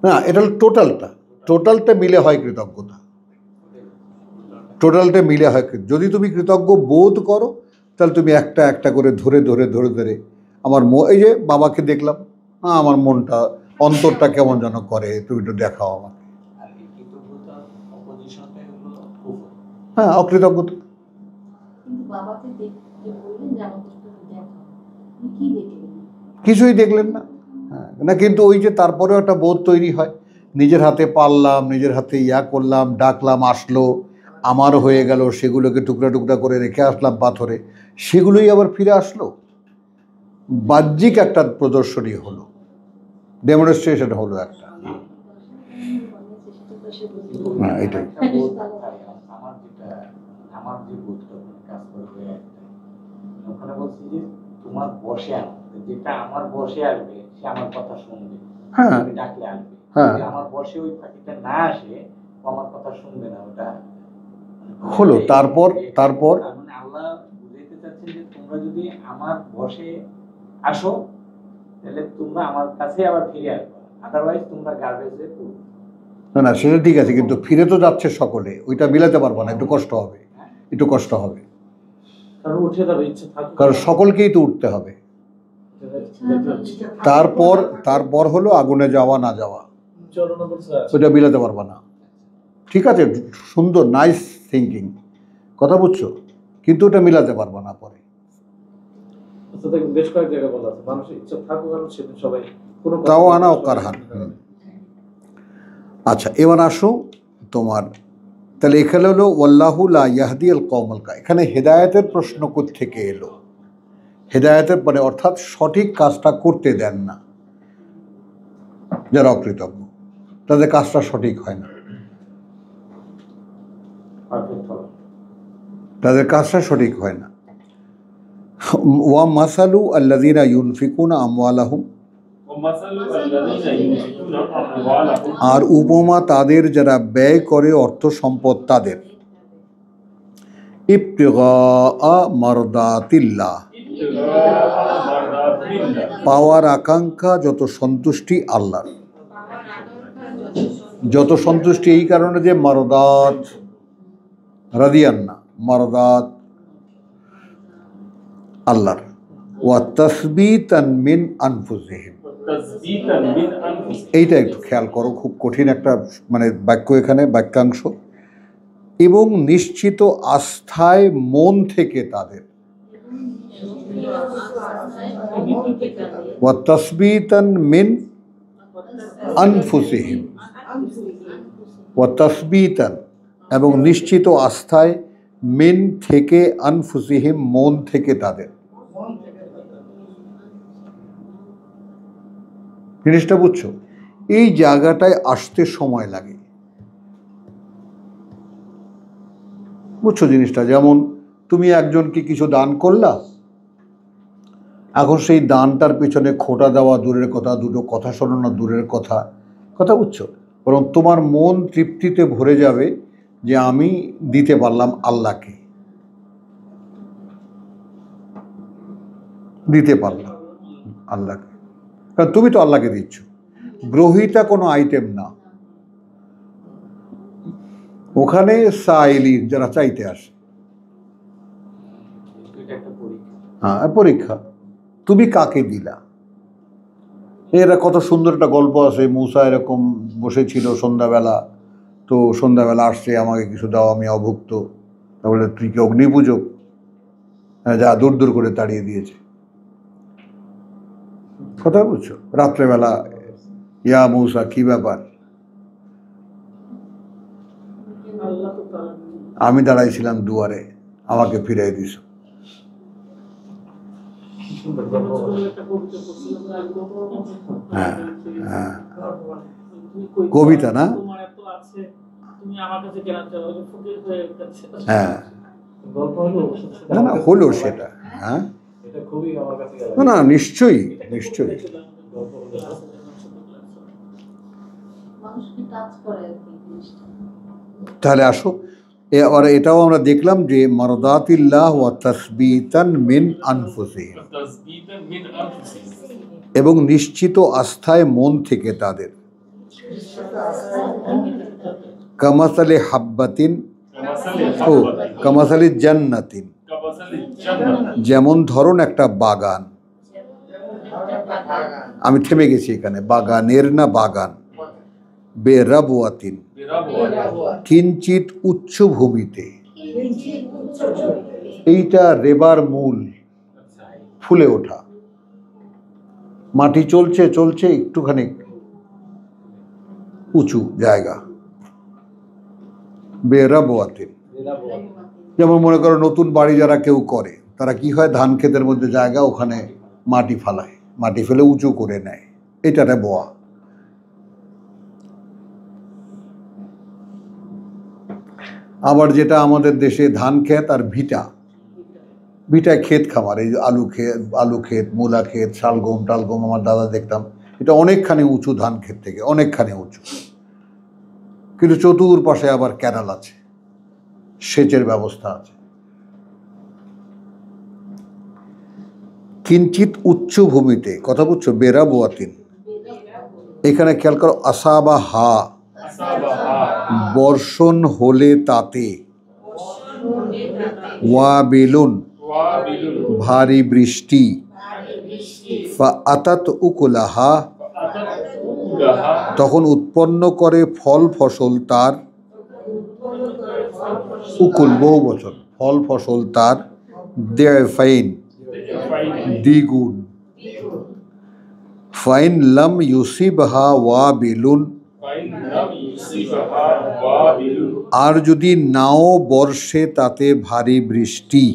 না, এটা হলো টোটালটা মিলে হয় কৃতজ্ঞতা, টোটালটা মিলে হয়। যদি তুমি কৃতজ্ঞ বোধ করো তাহলে তুমি একটা একটা করে ধরে ধরে ধরে ধরে আমার এই যে বাবাকে দেখলাম, আমার মনটা, অন্তরটা কেমন যেন করে, তুমি একটু দেখাও আমাকে। হ্যাঁ, অকৃতজ্ঞতা। কিছুই দেখলেন না, না, কিন্তু ওই যে তারপরেও একটা বোধ তৈরি হয়, নিজের হাতে পারলাম, নিজের হাতে ইয়া করলাম, ডাকলাম, আসলো, আমার হয়ে গেল, সেগুলোকে টুকরা টুকরা করে রেখে আসলাম পাথরে, সেগুলোই আবার ফিরে আসলো। বাহ্যিক একটা প্রদর্শনী হলো, ডেমনস্ট্রেশন হলো একটা। হ্যাঁ, এটাই। আমার যে বোধটা কাজ করবে, ওখানে বলছি যে তোমার বসে আসবে, যেটা আমার বসে আসবে সে আমার কথা শুনবে, হ্যাঁ, ডাকলে আসবে। হ্যাঁ, আমার বসে ওই পাখিটা না আসে, ও আমার কথা শুনবে না। ওটা হলো তারপর মানে আল্লাহ বুঝাইতে চাচ্ছেন যে তোমরা যদি আমার বসে আসো তাহলে তোমরা আমার কাছে আবার ফিরে আসবে, আদারওয়াইজ তোমরা গার্বেজে পড়বে। না, সেটা ঠিক আছে, কিন্তু ফিরে তো যাচ্ছে সকলে, ওইটা মিলাতে পারবো না, একটু কষ্ট হবে, একটু কষ্ট হবে, কারণ সকলকেই তো উঠতে হবে। তারপর হলো আগুনে যাওয়া না যাওয়া, ওইটা মিলাতে পারবো না। ঠিক আছে, সুন্দর, নাইস থিঙ্কিং, কথা বুঝছো, কিন্তু ওটা মিলাতে পারবো না পরে। তাও আনা ও কারহান। আচ্ছা, এবার আসো তোমার, তাহলে এখানে হলো ওয়াল্লাহু লা ইয়াহদি আল কওমাল কাফিরিন। এখানে হেদায়েতের প্রশ্ন থেকে এলো, হেদায়েতের মানে অর্থাৎ সঠিক কাজটা করতে দেন না যারা অকৃতজ্ঞ, তাদের কাজটা সঠিক হয় না, তাদের কাজটা সঠিক হয় না। ওয়া মাসালু আল্লাযীনা ইউনফিকুনা আমওয়ালাহুম, আর উপমা তাদের যারা ব্যয় করে অর্থ সম্পদ তাদের, ইবতিগা মারদাতিল্লাহ, পাওয়ার আকাঙ্ক্ষা, যত সন্তুষ্টি আল্লাহর, যত সন্তুষ্টি এই কারণে যে মারদাত, রাদিয়ান না, মারদাত আল্লাহর। ওয়া তাসবিতান মিন আনফুসিহিম, এইটা একটু খেয়াল করো, খুব কঠিন একটা মানে বাক্য, এখানে বাক্যাংশ। এবং নিশ্চিত আস্থায় মন থেকে তাদের, ওয়া তাসবিতান মিন আনফুসিহিম, ওয়া তাসবিতান এবং নিশ্চিত আস্থায়, মিন থেকে, আনফুসিহিম মন থেকে তাদের। জিনিসটা বুঝছো? এই জায়গাটায় আসতে সময় লাগে। বুঝছো জিনিসটা? যেমন তুমি একজনকে কিছু দান করলা, এখন সেই দানটার পিছনে খোঁটা দেওয়া দূরের কথা, দুটো কথা শোনানো দূরের কথা, কথা বুঝছো? বরং তোমার মন তৃপ্তিতে ভরে যাবে যে আমি দিতে পারলাম আল্লাহকে, দিতে পারলাম আল্লাহকে, কারণ তুমি তো আল্লাহকে দিচ্ছ। গ্রহিতা কোনো আইটেম না, ওখানে সাইলি যারা চাইতে আসে, হ্যাঁ পরীক্ষা। তুমি কাকে দিলা? এরা কত সুন্দর একটা গল্প আছে, মূসা এরকম বসেছিল সন্ধ্যাবেলা, তো সন্ধ্যাবেলা আসছে আমাকে কিছু দাও, আমি অভুক্ত। তাহলে তুই কি অগ্নিপূজক? যা দূর দূর করে তাড়িয়ে দিয়েছে। কথা বুঝছো? রাত্রেবেলা ইয়া মূসা কি ব্যাপার? আমি দাঁড়াইছিলাম দুয়ারে, আমাকে ফিরাই দিস। হ্যাঁ হ্যাঁ, কবিতা না? হ্যাঁ না না, হলো সেটা। হ্যাঁ না না, নিশ্চয়ই নিশ্চয়ই। তাহলে আসো, এবার এটাও আমরা দেখলাম যে মারদাতিল্লাহ ওয়া তাসবিতান মিন আনফুসিহিম, এবং নিশ্চিত আস্থায় মন থেকে তাদের। কামাসালে হাব্বাতিন ও কামাসালে জান্নাতিন, যেমন ধরুন একটা বাগান। আমি থেমে গেছি এখানে, বাগানের না বাগান। বেরাবুয়াতিন, কিঞ্চিত উচ্চ ভূমিতে। এইটা রেবার মূল, ফুলে ওঠা। মাটি চলছে চলছে একটুখানি উঁচু জায়গা, বেরাবুয়াতিন। যেমন মনে করো নতুন বাড়ি যারা কেউ করে, তারা কি হয়, ধান ক্ষেতের মধ্যে জায়গা, ওখানে মাটি ফালায়, মাটি ফেলে উঁচু করে নেয়, এটাতে বোয়া। আবার যেটা আমাদের দেশে ধান ক্ষেত আর ভিটা, ভিটায় ক্ষেত খামার, এই আলু ক্ষেত, মূলা ক্ষেত, শালগম টালগম, আমার দাদা দেখতাম, এটা অনেকখানি উঁচু ধান ক্ষেত থেকে, অনেকখানি উঁচু। কিন্তু চতুর্পাশে আবার ক্যানাল আছে, সেচের ব্যবস্থা আছে। কিঞ্চিত উচ্চ ভূমিতে, কথা বুঝছো? বেরাবুয়াতিন, এখানে খেয়াল করো, আসাবা হা, বর্ষণ হলে তাতে, ওয়াবিলুন, ভারী বৃষ্টি, ফাআতাত উকুলাহা, তখন উৎপন্ন করে ফল ফসল তার, উকুল বহু বচন, ফল ফসল তার, দেফাইন, দ্বিগুণ। ফাইন লাম ইউসিবহা ওয়াবিলুন, আর যদি নাও বর্ষে তাতে ভারী বৃষ্টি,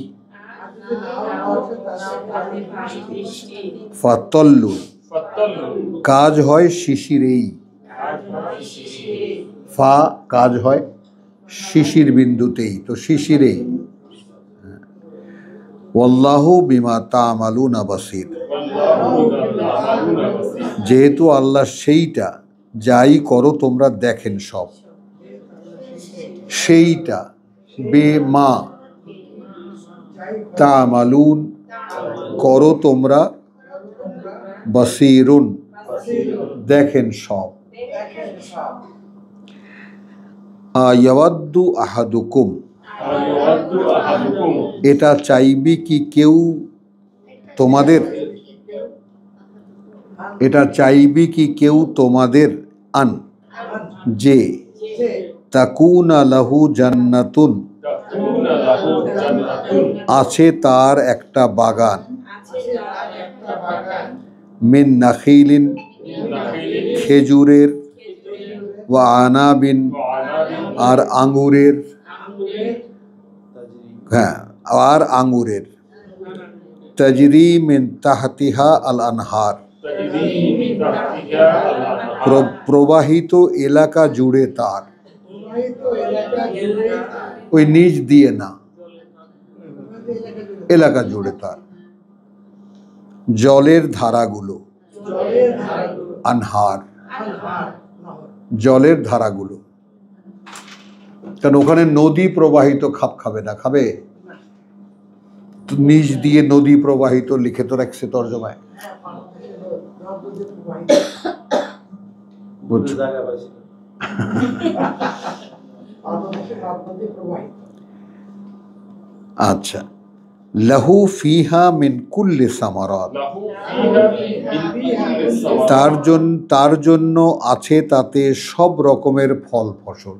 ফাতল্লু, কাজ হয় শিশিরেই। ফা কাজ হয় শিশির বিন্দুতেই, তো শিশিরেই। ওয়াল্লাহু বিমা তা'মালুনা বাসীর, যেহেতু আল্লাহ সেইটা যাই করো তোমরা দেখেন সব, সেইটা বেমা তা'মালুন, করো তোমরা, বাসীরুন, দেখেন সব। ইয়াওয়াদ্দু আহাদুকুম, এটা চাইবে কি কেউ তোমাদের, এটা চাইবে কি কেউ তোমাদের, আন, যে, তাকুনা লাহু জান্নাতুন, আছে তার একটা বাগান, মিন নাখিলিন, খেজুরের, ওয়া আনাবিন, আর আঙ্গুরের, হ্যাঁ আর আঙ্গুরের, তাজরি মিন তাহতিহা আল আনহার, প্রবাহিত এলাকা জুড়ে তার, ওই নিজ দিয়ে না, এলাকা জুড়ে তার জলের ধারাগুলো, আনহার, জলের ধারাগুলো। কারণ ওখানে নদী প্রবাহিত খাপ খাবে না, খাবে নিজ দিয়ে নদী প্রবাহিত লিখে তো রাখছে তর্জমায়, বুঝছো? আচ্ছা, লাহু ফিহা মিন কুল্লি সামারাত, তার জন্য আছে তাতে সব রকমের ফল ফসল।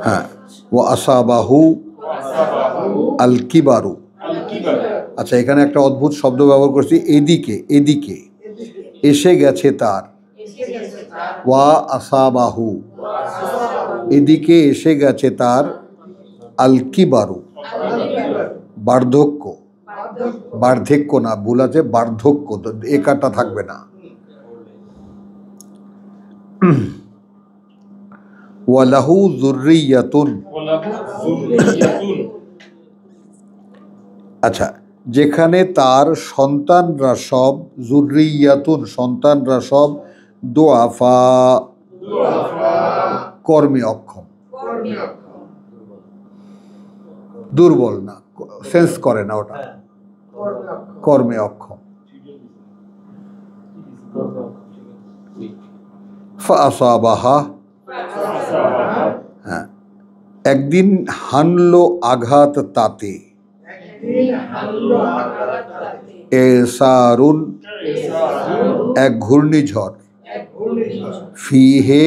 হ্যাঁ, ওয়া আসাবাহু আল কিবারু। আচ্ছা, এখানে একটা অদ্ভুত শব্দ ব্যবহার করছি, এদিকে, এদিকে এসে গেছে তার, ওয়া আসাবাহু, এদিকে এসে গেছে তার, আল কিবারু, বার্ধক্য, বার্ধক্য না, ভুল আছে, বার্ধক্য, একাটা থাকবে না। ওয়ালাহু যুররিয়াতুন, আচ্ছা, যেখানে তার সন্তানরা সব, যুররিয়াতুন সন্তানরা সব, দুআফা কর্মে অক্ষম, দুর্বল না, সেন্স করে না, ওটা কর্মে অক্ষম। ফাআসাবাহা, হ্যাঁ, একদিন হানলো আঘাত তাতে, এসারুন এক ঘূর্ণিঝড়, ফিহে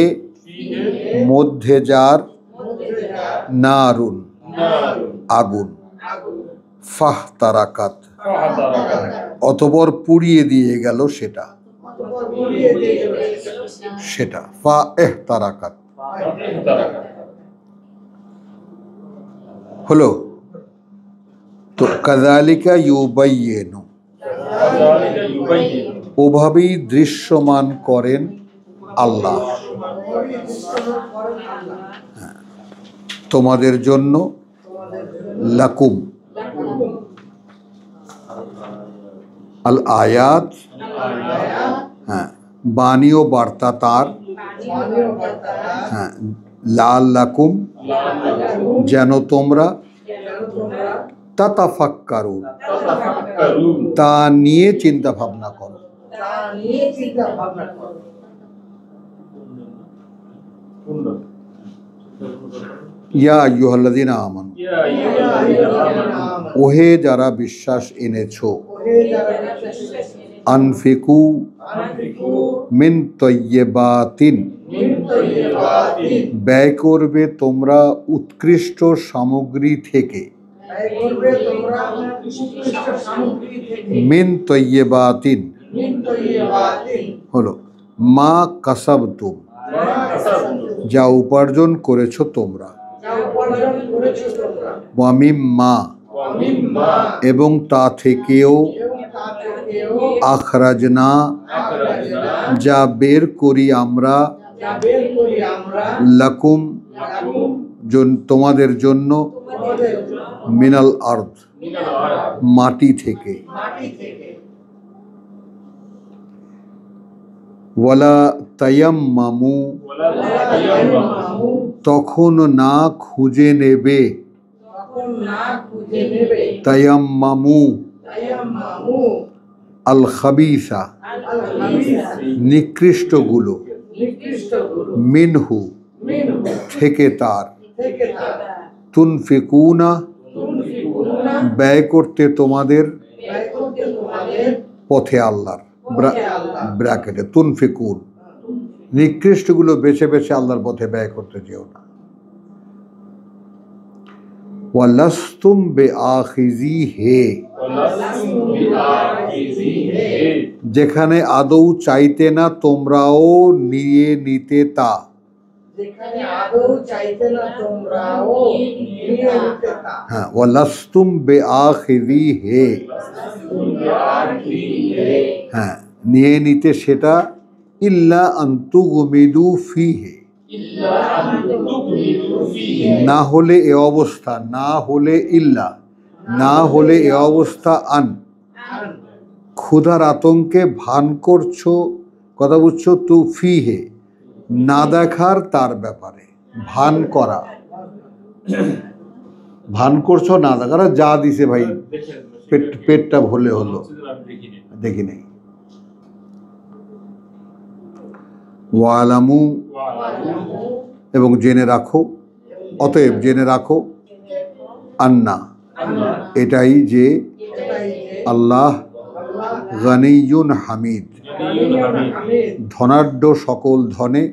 মধ্যে যার, নারুন আগুন, ফাহতারাকাত অতঃপর পুড়িয়ে দিয়ে গেল সেটা, সেটা ফাহতারাকাত হলো। তো কাযালিকা ইউবাইয়িনু, ওভাবেই দৃশ্যমান করেন আল্লাহ তোমাদের জন্য, লাকুম আল আয়াত, হ্যাঁ, বাণী ও বার্তা তার, হ্যাঁ, লাআল্লাকুম যেন তোমরা, তাতাফাক্কারুন তা নিয়ে চিন্তা ভাবনা করো। ইয়া আইয়ুহাল্লাযীনা আমানু, ওহে যারা বিশ্বাস এনেছো, আনফিকু মিন তাইয়্যিবাতিন, ব্যয় করবে তোমরা উৎকৃষ্ট সামগ্রী থেকে, মিন তাইয়্যিবাতিন হলো মা কাসাবতুম, যা উপার্জন করেছো তোমরা, ওয়া মিম্মা এবং তা থেকেও, আখরাজনা যা বের করি আমরা, লাকুম তোমাদের জন্য, মিনাল আরদ মাটি থেকে, ওয়ালা তায়াম্মামু তখন না খুঁজে নেবে, তায়াম্মামু আল খাবিসা নিকৃষ্টগুলো, মিনহু থেকে তার, তুনফিকুনা ব্যয় করতে তোমাদের, পথে আল্লাহর, ব্র্যাকেটে তুনফিকুন, নিকৃষ্টগুলো বেছে বেছে আল্লাহর পথে ব্যয় করতে যেও না। ওয়ালাস্তুম বিআখিযিহি, যেখানে আদৌ চাইতে না তোমরাও নিয়ে নিতে তা, যেখানে আদৌ চাইতে না তোমরাও নিয়ে নিতে তা। হ্যাঁ, ওয়ালাস্তুম বেআখিযি হে, হ্যাঁ নিয়ে নিতে সেটা, ইল্লা আন তুগমিদু ফিহি, না হলে এ অবস্থা, না হলে ইল্লা, না হলে এ অবস্থা আন, ক্ষুধার আতঙ্কে ভান করছো, কথা বুঝছো, তু ফিহে, না দেখার তার ব্যাপারে, ভান করা, ভান করছো না দেখার, যা দিছে ভাই পেটটা ভরলে হলো, দেখি নেই। ওয়ালামু, এবং জেনে রাখো, অতএব জেনে রাখো, আন্না, এটাই যে আল্লাহ গানিয়ুন হামিদ, ধনাঢ্য সকল ধনে,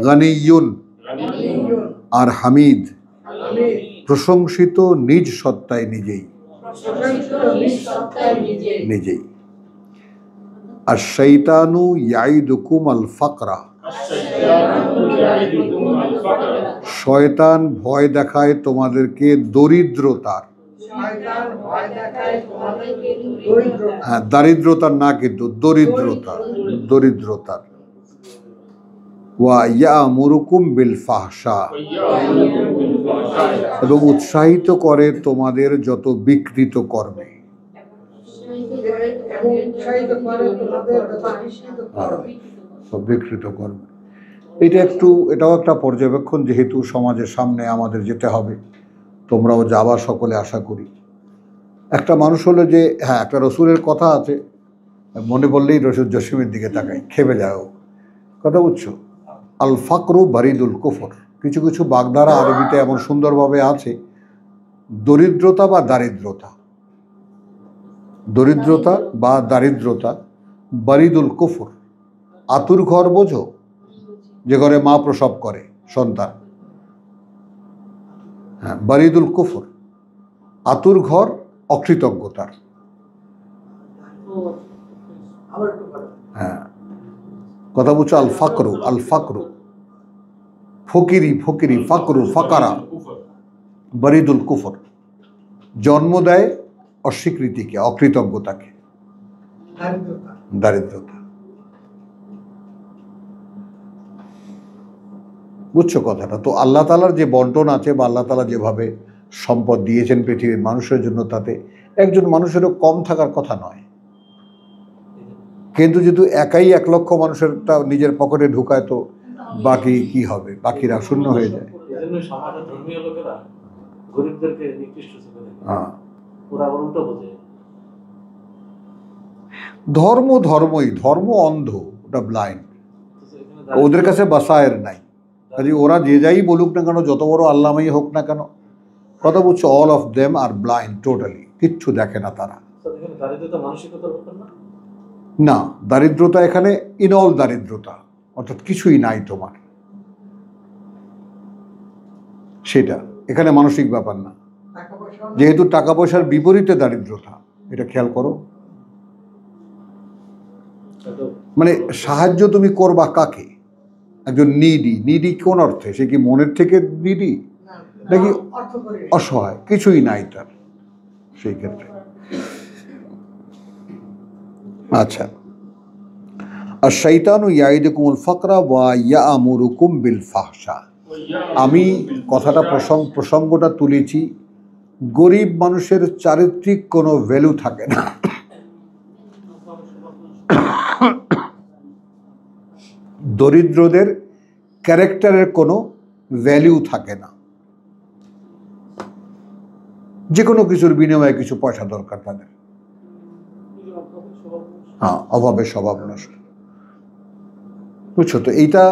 গানিয়ুন আর হামিদ প্রশংসিত নিজ সত্তায় নিজেই, নিজেই। আর শৈতানু ইয়াইদুকুম আল ফাকরা, শয়তান ভয় দেখায় তোমাদেরকে দরিদ্রতার, হ্যাঁ দারিদ্রতার না কিন্তু দরিদ্রতার, দরিদ্রতার। ওয়া ইয়ামুরুকুম বিল ফাহশা, এবং উৎসাহিত করে তোমাদের যত বিকৃত কর্মে, সব বিকৃত কর্মে। এটাও একটা পর্যবেক্ষণ, যেহেতু সমাজের সামনে আমাদের যেতে হবে, তোমরাও যাবা সকলে আশা করি। একটা মানুষ হলো যে, হ্যাঁ একটা রসুলের কথা আছে, মনে পড়লেই রসুল জসিমের দিকে তাকাই, খেপে যাও, কথা বুঝছো। আল ফাকরু বারিদুল কুফর, কিছু কিছু বাগধারা আরবিতে এমন সুন্দরভাবে আছে, দরিদ্রতা বা দারিদ্রতা, দরিদ্রতা বা দারিদ্রতা, বারিদুল কুফর, আতুর ঘর বোঝো, যে ঘরে মা প্রসব করে সন্তান, হ্যাঁ বারিদুল কুফর, আতুর ঘর অকৃতজ্ঞতার, হ্যাঁ কথা বুঝছো। আল ফাকরু, আল ফাকরু, ফকিরি, ফকিরি, ফাকরু, ফাকারা, বারিদুল কুফর, জন্ম দেয় অস্বীকৃতিকে, অকৃতজ্ঞতাকে, দারিদ্রতা। বুঝছো কথাটা? তো আল্লাহ তাআলার যে বন্টন আছে, বা আল্লাহ তাআলা যেভাবে সম্পদ দিয়েছেন পৃথিবীর মানুষের জন্য, তাতে একজন মানুষেরও কম থাকার কথা নয়। কিন্তু যদি একাই 1 লক্ষ মানুষেরটা নিজের পকেটে ঢুকায়, তো বাকি কি হবে? বাকিরা শূন্য হয়ে যায়। ধর্ম ধর্মই, ধর্ম অন্ধ, ওটা ব্লাইন্ড, ওদের কাছে বাসায়ের নাই। কাজে ওরা যে যাই বলুক না কেন, যত বড় আল্লামাই হোক না কেন, কথা বুঝছো, all of them are blind, totally কিচ্ছু দেখে না তারা। না, দারিদ্রতা এখানে ইনঅল দারিদ্রতা, অর্থাৎ কিছুই নাই তোমার, সেটা এখানে মানসিক ব্যাপার না। যেহেতু টাকা পয়সার বিপরীতে দারিদ্রতা, এটা খেয়াল করো। মানে সাহায্য তুমি করবা কাকে? একজন নিডি, নিডি কোন অর্থে? সে কি মনের থেকে নিডি, নাকি অসহায়, কিছুই নাই তার, সেই ক্ষেত্রে। আচ্ছা, আর শয়তানু ইয়াইদুকুমুল ফাকরা ওয়া ইয়ামুরুকুম বিল ফাহশা। আমি কথাটা প্রসঙ্গটা তুলেছি, গরিব মানুষের চারিত্রিক কোনো ভ্যালু থাকে না, দরিদ্রদের ক্যারেক্টারের কোনো ভ্যালু থাকে না। যে কোনো কিছুর বিনিময়ে কিছু পয়সা দরকার তাদের, হ্যাঁ অভাবে স্বভাব নষ্ট, বুঝছো তো? এইটা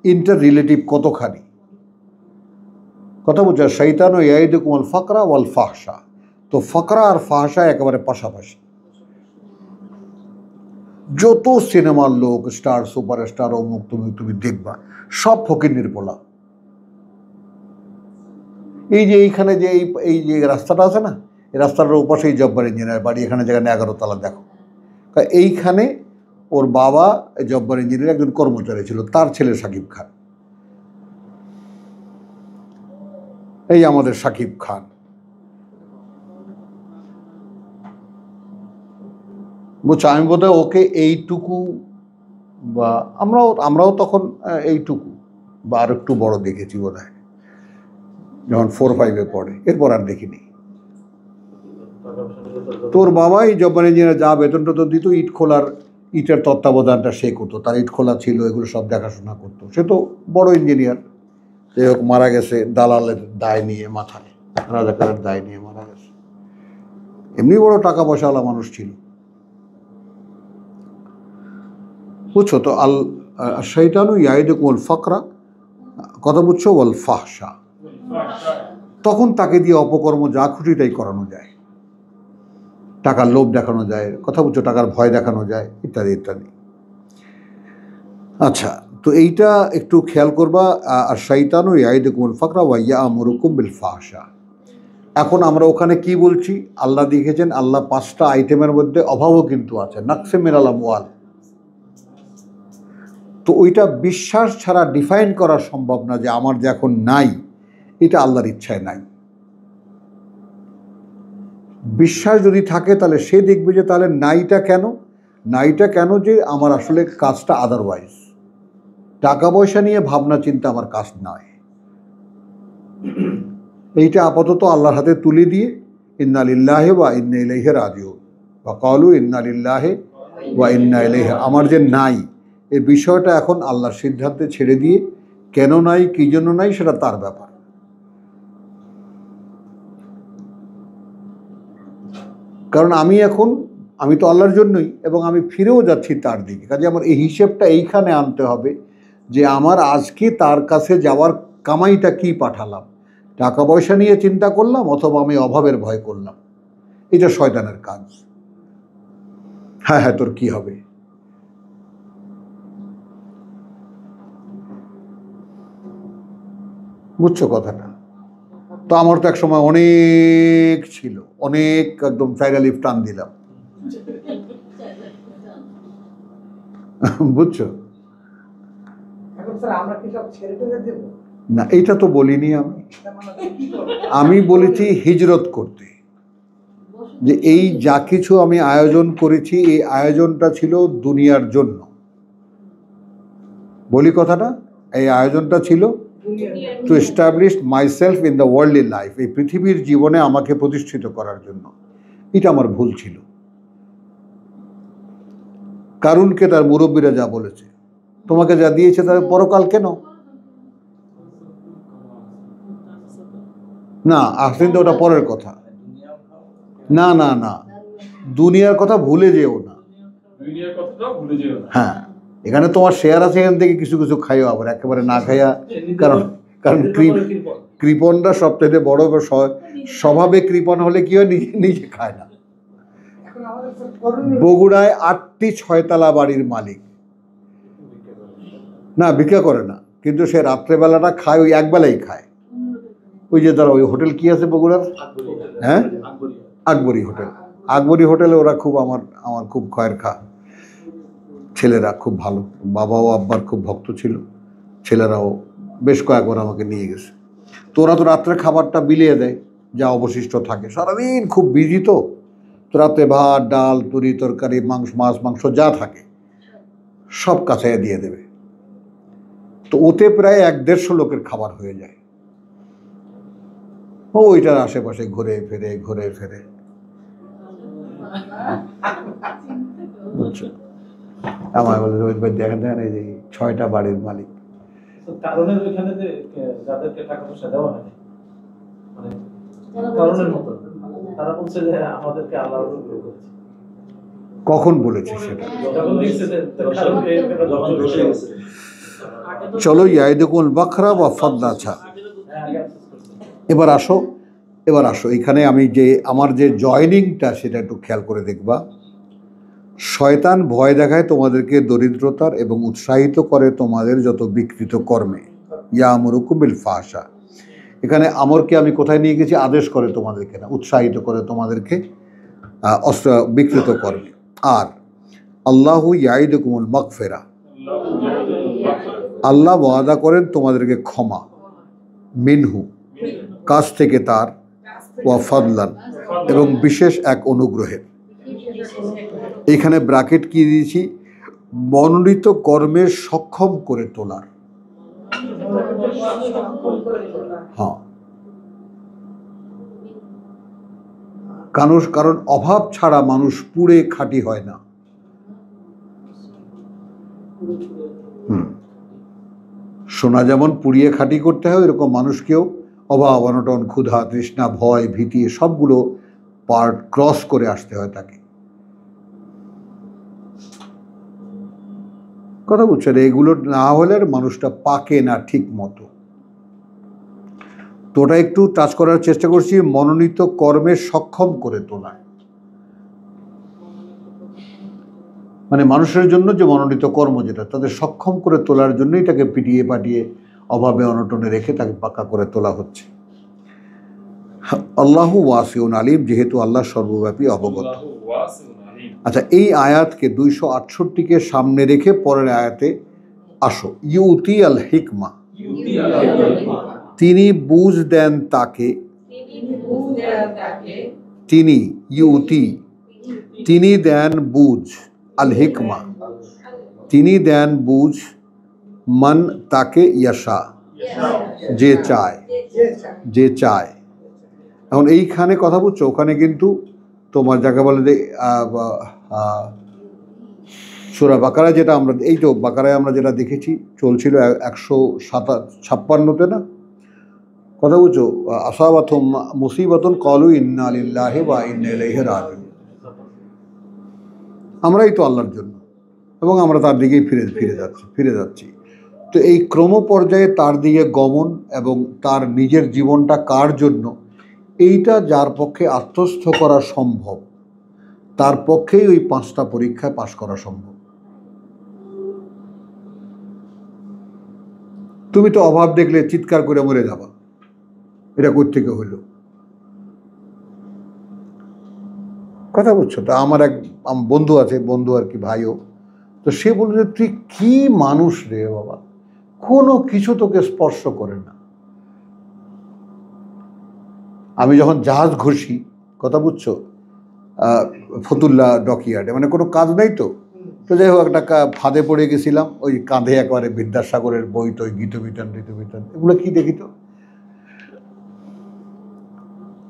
ইন্টার রিলেটিভ কতখানি, কথা বুঝছো। শয়তান ও ইয়াইদুকুমুল ফাকরা ওয়াল ফাহশা, তো ফাকরা আর ফাহশা একেবারে পাশাপাশি। যত সিনেমার লোক, স্টার, সুপারস্টার, অমুক তুমি দেখবা, সব ফকিন্নির পোলা। এই যে এইখানে যে এই যে রাস্তাটা আছে না, এই রাস্তাটার ওপাশেই জব্বার ইঞ্জিনিয়ার বাড়ি, এখানে যেখানে 11 তলা, দেখো এইখানে ওর বাবা জব্বার ইঞ্জিনিয়ার একজন কর্মচারী ছিল, তার ছেলে সাকিব খান। এই আমাদের সাকিব খান। বুঝছো, আমি বোধহয় ওকে এইটুকু বা আমরাও তখন এইটুকু বা আর একটু বড় দেখেছি বোধহয়, যখন 4-5-এ পড়ে, এরপর আর দেখিনি। তোর বাবাই জব্বার ইঞ্জিনিয়ার, যা বেতনটা তো দিত, ইটের তত্ত্বাবধানটা সে করতো, তার ইট খোলা ছিল, এগুলো সব দেখাশোনা করতো। সে তো বড় ইঞ্জিনিয়ার। যাই হোক, মারা গেছে দালালের দায় নিয়ে, মাথায় রাজাকারের দায় নিয়ে মারা গেছে। এমনি বড় টাকা পয়সাওয়ালা মানুষ ছিল। বুঝছো তো, শয়তানু ইয়াইদুকুমুল ফাকরা, কথা বুঝছো, ওয়াল ফাহশা। তখন তাকে দিয়ে অপকর্ম যা খুশি তাই করানো যায়, টাকার লোভ দেখানো যায়, কথা বুঝছো, টাকার ভয় দেখানো যায়, ইত্যাদি ইত্যাদি। আচ্ছা, তো এইটা একটু খেয়াল করবা। আর শয়তানু ইয়াইদুকুমুল ফাকরা ওয়া ইয়া'মুরুকুম বিল ফাহশা। এখন আমরা ওখানে কি বলছি? আল্লাহ দেখেছেন, আল্লাহ 5টা আইটেমের মধ্যে অভাবও কিন্তু আছে, নাকসে মিনাল আমওয়াল। তো ওইটা বিশ্বাস ছাড়া ডিফাইন করা সম্ভব না যে আমার যে এখন নাই, এটা আল্লাহর ইচ্ছায় নাই। বিশ্বাস যদি থাকে তাহলে সে দেখবে যে তাহলে নাইটা কেন, যে আমার আসলে কাজটা আদারওয়াইজ। টাকা পয়সা নিয়ে ভাবনা চিন্তা আমার কাজ নয়। এইটা আপাতত আল্লাহর হাতে তুলে দিয়ে ইন্না লিল্লাহি ওয়া ইন্না ইলাইহি রাজিউন ওয়া ক্বালু ইন্না লিল্লাহি ওয়া ইন্না ইলাইহি, আমার যে নাই এই বিষয়টা এখন আল্লাহর সিদ্ধান্তে ছেড়ে দিয়ে, কেন নাই, কি জন্য নাই, সেটা তার ব্যাপার। কারণ আমি তো আল্লাহর জন্যই, এবং আমি ফিরেও যাচ্ছি তার দিকে। কাজে আমার এই হিসেবটা এইখানে আনতে হবে যে আমার আজকে তার কাছে যাওয়ার কামাইটা কি পাঠালাম, টাকা পয়সা নিয়ে চিন্তা করলাম অথবা আমি অভাবের ভয় করলাম। এটা শয়তানের কাজ। হ্যাঁ হ্যাঁ, তোর কি হবে? বুঝছো কথাটা? তো আমার তো এক সময় অনেক ছিল, অনেক, একদম চাইরা লিফট টান দিলাম। বুঝছো না, এইটা তো বলিনি আমি বলেছি হিজরত করতে, যে এই যা কিছু আমি আয়োজন করেছি, এই আয়োজনটা ছিল দুনিয়ার জন্য। বলি কথাটা, এই আয়োজনটা ছিল to establish myself in the worldly life, এই পৃথিবীর জীবনে আমাকে প্রতিষ্ঠিত করার জন্য। এটা আমার ভুল ছিল। কারুনকে তার মুরব্বীরা যা বলেছে, তোমাকে যা দিয়েছে তার পরকাল কেন? না, আসলে তো ওটা পরের কথা। না না না, দুনিয়ার কথা ভুলে যেও না। হ্যাঁ, এখানে তোমার শেয়ার আছে, এখান থেকে কিছু কিছু খাইও, আবার একেবারে না খাইয়া। কারণ কৃপণরা সবথেকে বড়, স্বভাবে কৃপণ হলে কি হয়, নিজে খায় না। বগুড়ায় 8টি 6তলা বাড়ির মালিক, না ভিক্ষা করে না, কিন্তু সে রাত্রেবেলাটা খায়, ওই একবেলাই খায়। ওই যে ধরো ওই হোটেল কি আছে বগুড়ার, হ্যাঁ, আকবরী হোটেলে ওরা খুব আমার খুব খয়ের খা। ছেলেরা খুব ভালো, বাবাও আব্বার খুব ভক্ত ছিল, ছেলেরাও বেশ কয়েকবার আমাকে নিয়ে গেছে। তো ওরা তো রাত্রে খাবারটা বিলিয়ে দেয়, যা অবশিষ্ট থাকে। সারাদিন খুব বিজি, তো রাতে ভাত, ডাল, তরি তরকারি, মাছ মাংস যা থাকে সব কাছে দিয়ে দেবে। তো ওতে প্রায় 1-150 লোকের খাবার হয়ে যায়। ওইটার আশেপাশে ঘুরে ফেরে বুঝছো, আমার বলে রোহিত ভাই দেখেন এই যে 6টা বাড়ির মালিক। কারণের ওইখানে যে যাদেরকে টাকা পয়সা দেওয়া হয়, মানে কারণের মতো তারা বলছে যে আমাদেরকে আল্লাহর উপর করেছে। কখন বলেছে সেটা? যখন দিয়েছে চলো, ইয়াইদুকুল বাখরা বা ফাদলা। আচ্ছা, এবার আসো এখানে আমার যে জয়নিংটা সেটা একটু খেয়াল করে দেখবা। শয়তান ভয় দেখায় তোমাদেরকে দরিদ্রতার এবং উৎসাহিত করে তোমাদের যত বিকৃত কর্মে। ইয়া'মুরুকুম বিল ফাহশা, এখানে আমরকে আমি কোথায় নিয়ে গেছি? আদেশ করে তোমাদেরকে না, উৎসাহিত করে তোমাদেরকে বিকৃত কর্মে। আর আল্লাহু ইয়াইদুকুমুল মাগফিরা, আল্লাহ ওয়াদা করেন তোমাদেরকে ক্ষমা, মিনহু কাছ থেকে তার, ওয়া ফাদলান এবং বিশেষ এক অনুগ্রহের। এখানে ব্র্যাকেট কি দিয়েছি, মনোনীত কর্মের সক্ষম করে তোলার। হ্যাঁ, কারণ অভাব ছাড়া মানুষ পুড়ে খাঁটি হয় না। সোনা যেমন পুড়িয়ে খাঁটি করতে হয়, এরকম মানুষকেও অভাব, অনটন, ক্ষুধা, তৃষ্ণা, ভয়, ভীতি সবগুলো পার্ট ক্রস করে আসতে হয় তাকে। কথা বুঝছেন? এগুলো না হলে মানুষটা পাকে না ঠিক মতো। তো ওটা একটু টাচ করার চেষ্টা করছি, মনোনীত কর্মের সক্ষম করে তোলা, মানে মানুষের জন্য যে মনোনীত কর্ম যেটা, তাদের সক্ষম করে তোলার জন্যই তাকে পিটিয়ে পাটিয়ে অভাবে অনটনে রেখে তাকে পাকা করে তোলা হচ্ছে। আল্লাহু ওয়াসিউন আলিম, যেহেতু আল্লাহ সর্বব্যাপী অবগত। আচ্ছা, এই আয়াতকে 268-কে সামনে রেখে পরের আয়াতে আসো। ইউতি আল হিকমা, তিনি বুঝ দেন তাকে, তিনি ইউতি তিনি দেন বুঝ, আল হিকমা তিনি দেন বুঝ, মান তাকে, ইয়াশা যে চায়, যে চায়। এখন এইখানে কথা বুঝছো, ওখানে কিন্তু তোমার যাকে বলে যে সূরা বাকারা, যেটা আমরা এই তো বাকারায় আমরা যেটা দেখেছি চলছিল 156-তে না, কথা বুঝছো, আসাবাতুহুম মুসিবাতুন ক্বালু ইন্না লিল্লাহি ওয়া ইন্না ইলাইহি রাজিউন। আমরাই তো আল্লাহর জন্য এবং আমরা তার দিকেই ফিরে যাচ্ছি। তো এই ক্রম পর্যায়ে তার দিকে গমন এবং তার নিজের জীবনটা কার জন্য, এইটা যার পক্ষে আত্মস্থ করা সম্ভব, তার পক্ষেই ওই 5টা পরীক্ষায় পাশ করা সম্ভব। তুমি তো অভাব দেখলে চিৎকার করে মরে যাবা, এটা কোত্থেকে হইল? কথা বুঝছো? তো আমার এক বন্ধু আছে, বন্ধু আর কি ভাইও, তো সে বলল যে তুই কি মানুষ রে বাবা, কোনো কিছু তোকে স্পর্শ করে না। আমি যখন জাহাজ ঘষি, কথা বুঝছো, ফতুল্লা ডকইয়ার্ডে, মানে কোনো কাজ নাই তো যাই হোক একটা ফাঁদে পড়ে গেছিলাম, ওই কাঁধে একেবারে বিদ্যাসাগরের বই, তো ওই গীতবিতান এগুলো কি দেখি তো,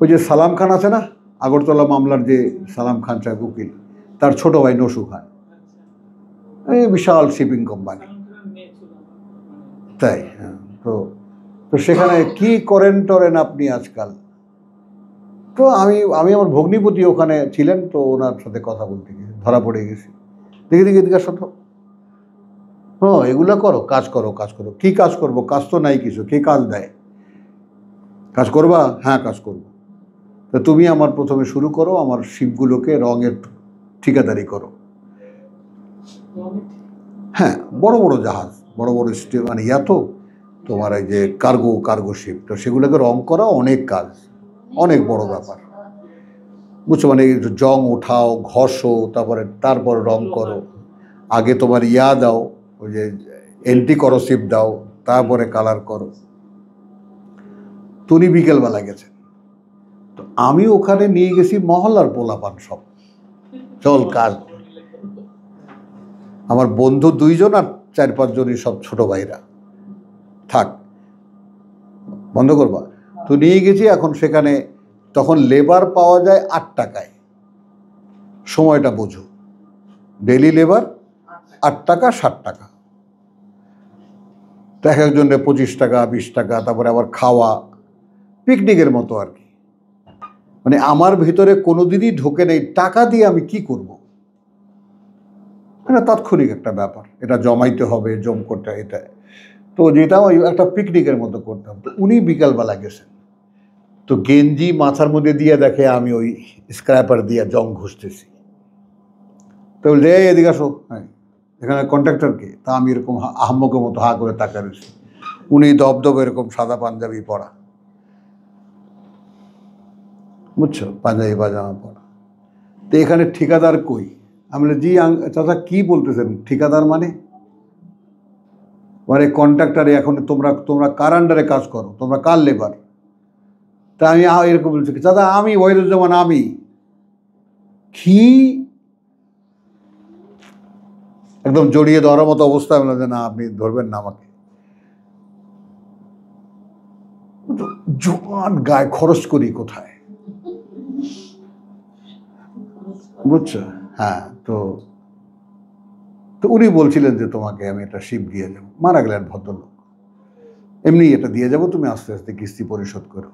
ওই যে সালাম খান আছে না, আগরতলা মামলার যে সালাম খান সাহেব উকিল, তার ছোট ভাই নসু খান, এই বিশাল শিপিং কোম্পানি, তাই। হ্যাঁ, তো সেখানে কি করেন টরেন আপনি আজকাল? তো আমি আমার ভগ্নিপতি ওখানে ছিলেন, তো ওনার সাথে কথা বলতে গিয়ে ধরা পড়ে গেছি। দেখি জিজ্ঞাসা তো, হ্যাঁ এগুলো করো, কাজ করো। কি কাজ করবো? কাজ তো নাই কিছু। কে কাজ দেয়? কাজ করবা? হ্যাঁ কাজ করবো। তা তুমি আমার প্রথমে শুরু করো, আমার শিপগুলোকে রঙের ঠিকাদারি করো। হ্যাঁ, বড় বড় জাহাজ, বড় বড় মানে তো তোমার এই যে কার্গো শিপ, তো সেগুলোকে রং করা অনেক কাজ, অনেক বড় ব্যাপার, বুঝছো? মানে জং ওঠাও, ঘষো, তারপর রং করো, আগে তোমার দাও, ওই যে এন্টি করসিভ দাও, তারপরে কালার করো। তুমি বিকেলবেলা গেছেন, তো আমি ওখানে নিয়ে গেছি মহল্লার পোলাপান সব, চল কাজ। আমার বন্ধু 2 জন আর 4-5 জনই সব ছোট ভাইরা, থাক বন্ধ করবা। তো নিয়ে গেছি, এখন সেখানে তখন লেবার পাওয়া যায় 8 টাকায়, সময়টা বোঝো, ডেইলি লেবার 8 টাকা 60 টাকা, তো এক একজনের 25 টাকা 20 টাকা, তারপরে আবার খাওয়া, পিকনিকের মতো আর কি। মানে আমার ভিতরে কোনোদিনই ঢোকে নেই টাকা দিয়ে আমি কি করব, এটা তাৎক্ষণিক একটা ব্যাপার, এটা জমাইতে হবে, জম করতে, এটা তো যেটা ওই একটা পিকনিকের মতো করতাম। তো উনি বিকালবেলা গেছেন, তো গেঞ্জি মাথার মধ্যে দিয়ে দেখে আমি ওই স্ক্র্যাপার দিয়ে জং ঘষতেছি। তো বলছে এদিকে আসো, হ্যাঁ এখানে কন্ট্রাক্টরকে? তা আমি এরকম আহম্মকের মতো হা করে তাকা রয়েছি, উনি দবদব এরকম সাদা পাঞ্জাবি পরা, বুঝছো, পাঞ্জাবি পাজামা পরা। তো এখানে ঠিকাদার কই? আমি বলি, জি চাচা কি বলতেছেন? ঠিকাদার মানে কন্ট্রাক্টারে, এখন তোমরা কার আন্ডারে কাজ করো, তোমরা কার লেবার? তা আমি এরকম বলছি, চাচা আমি ওয়াহিদুজ্জামান, আমি কি একদম জড়িয়ে ধরার মতো অবস্থা হলো যে না আপনি ধরবেন না আমাকে। জোয়ান গায়ে খরচ করি কোথায়, বুঝছো? হ্যাঁ, তো উনি বলছিলেন যে তোমাকে আমি একটা শিপ দিয়ে যাবো। মারা গেলেন ভদ্রলোক। এমনি এটা দিয়ে যাবো, তুমি আস্তে আস্তে কিস্তি পরিশোধ করো।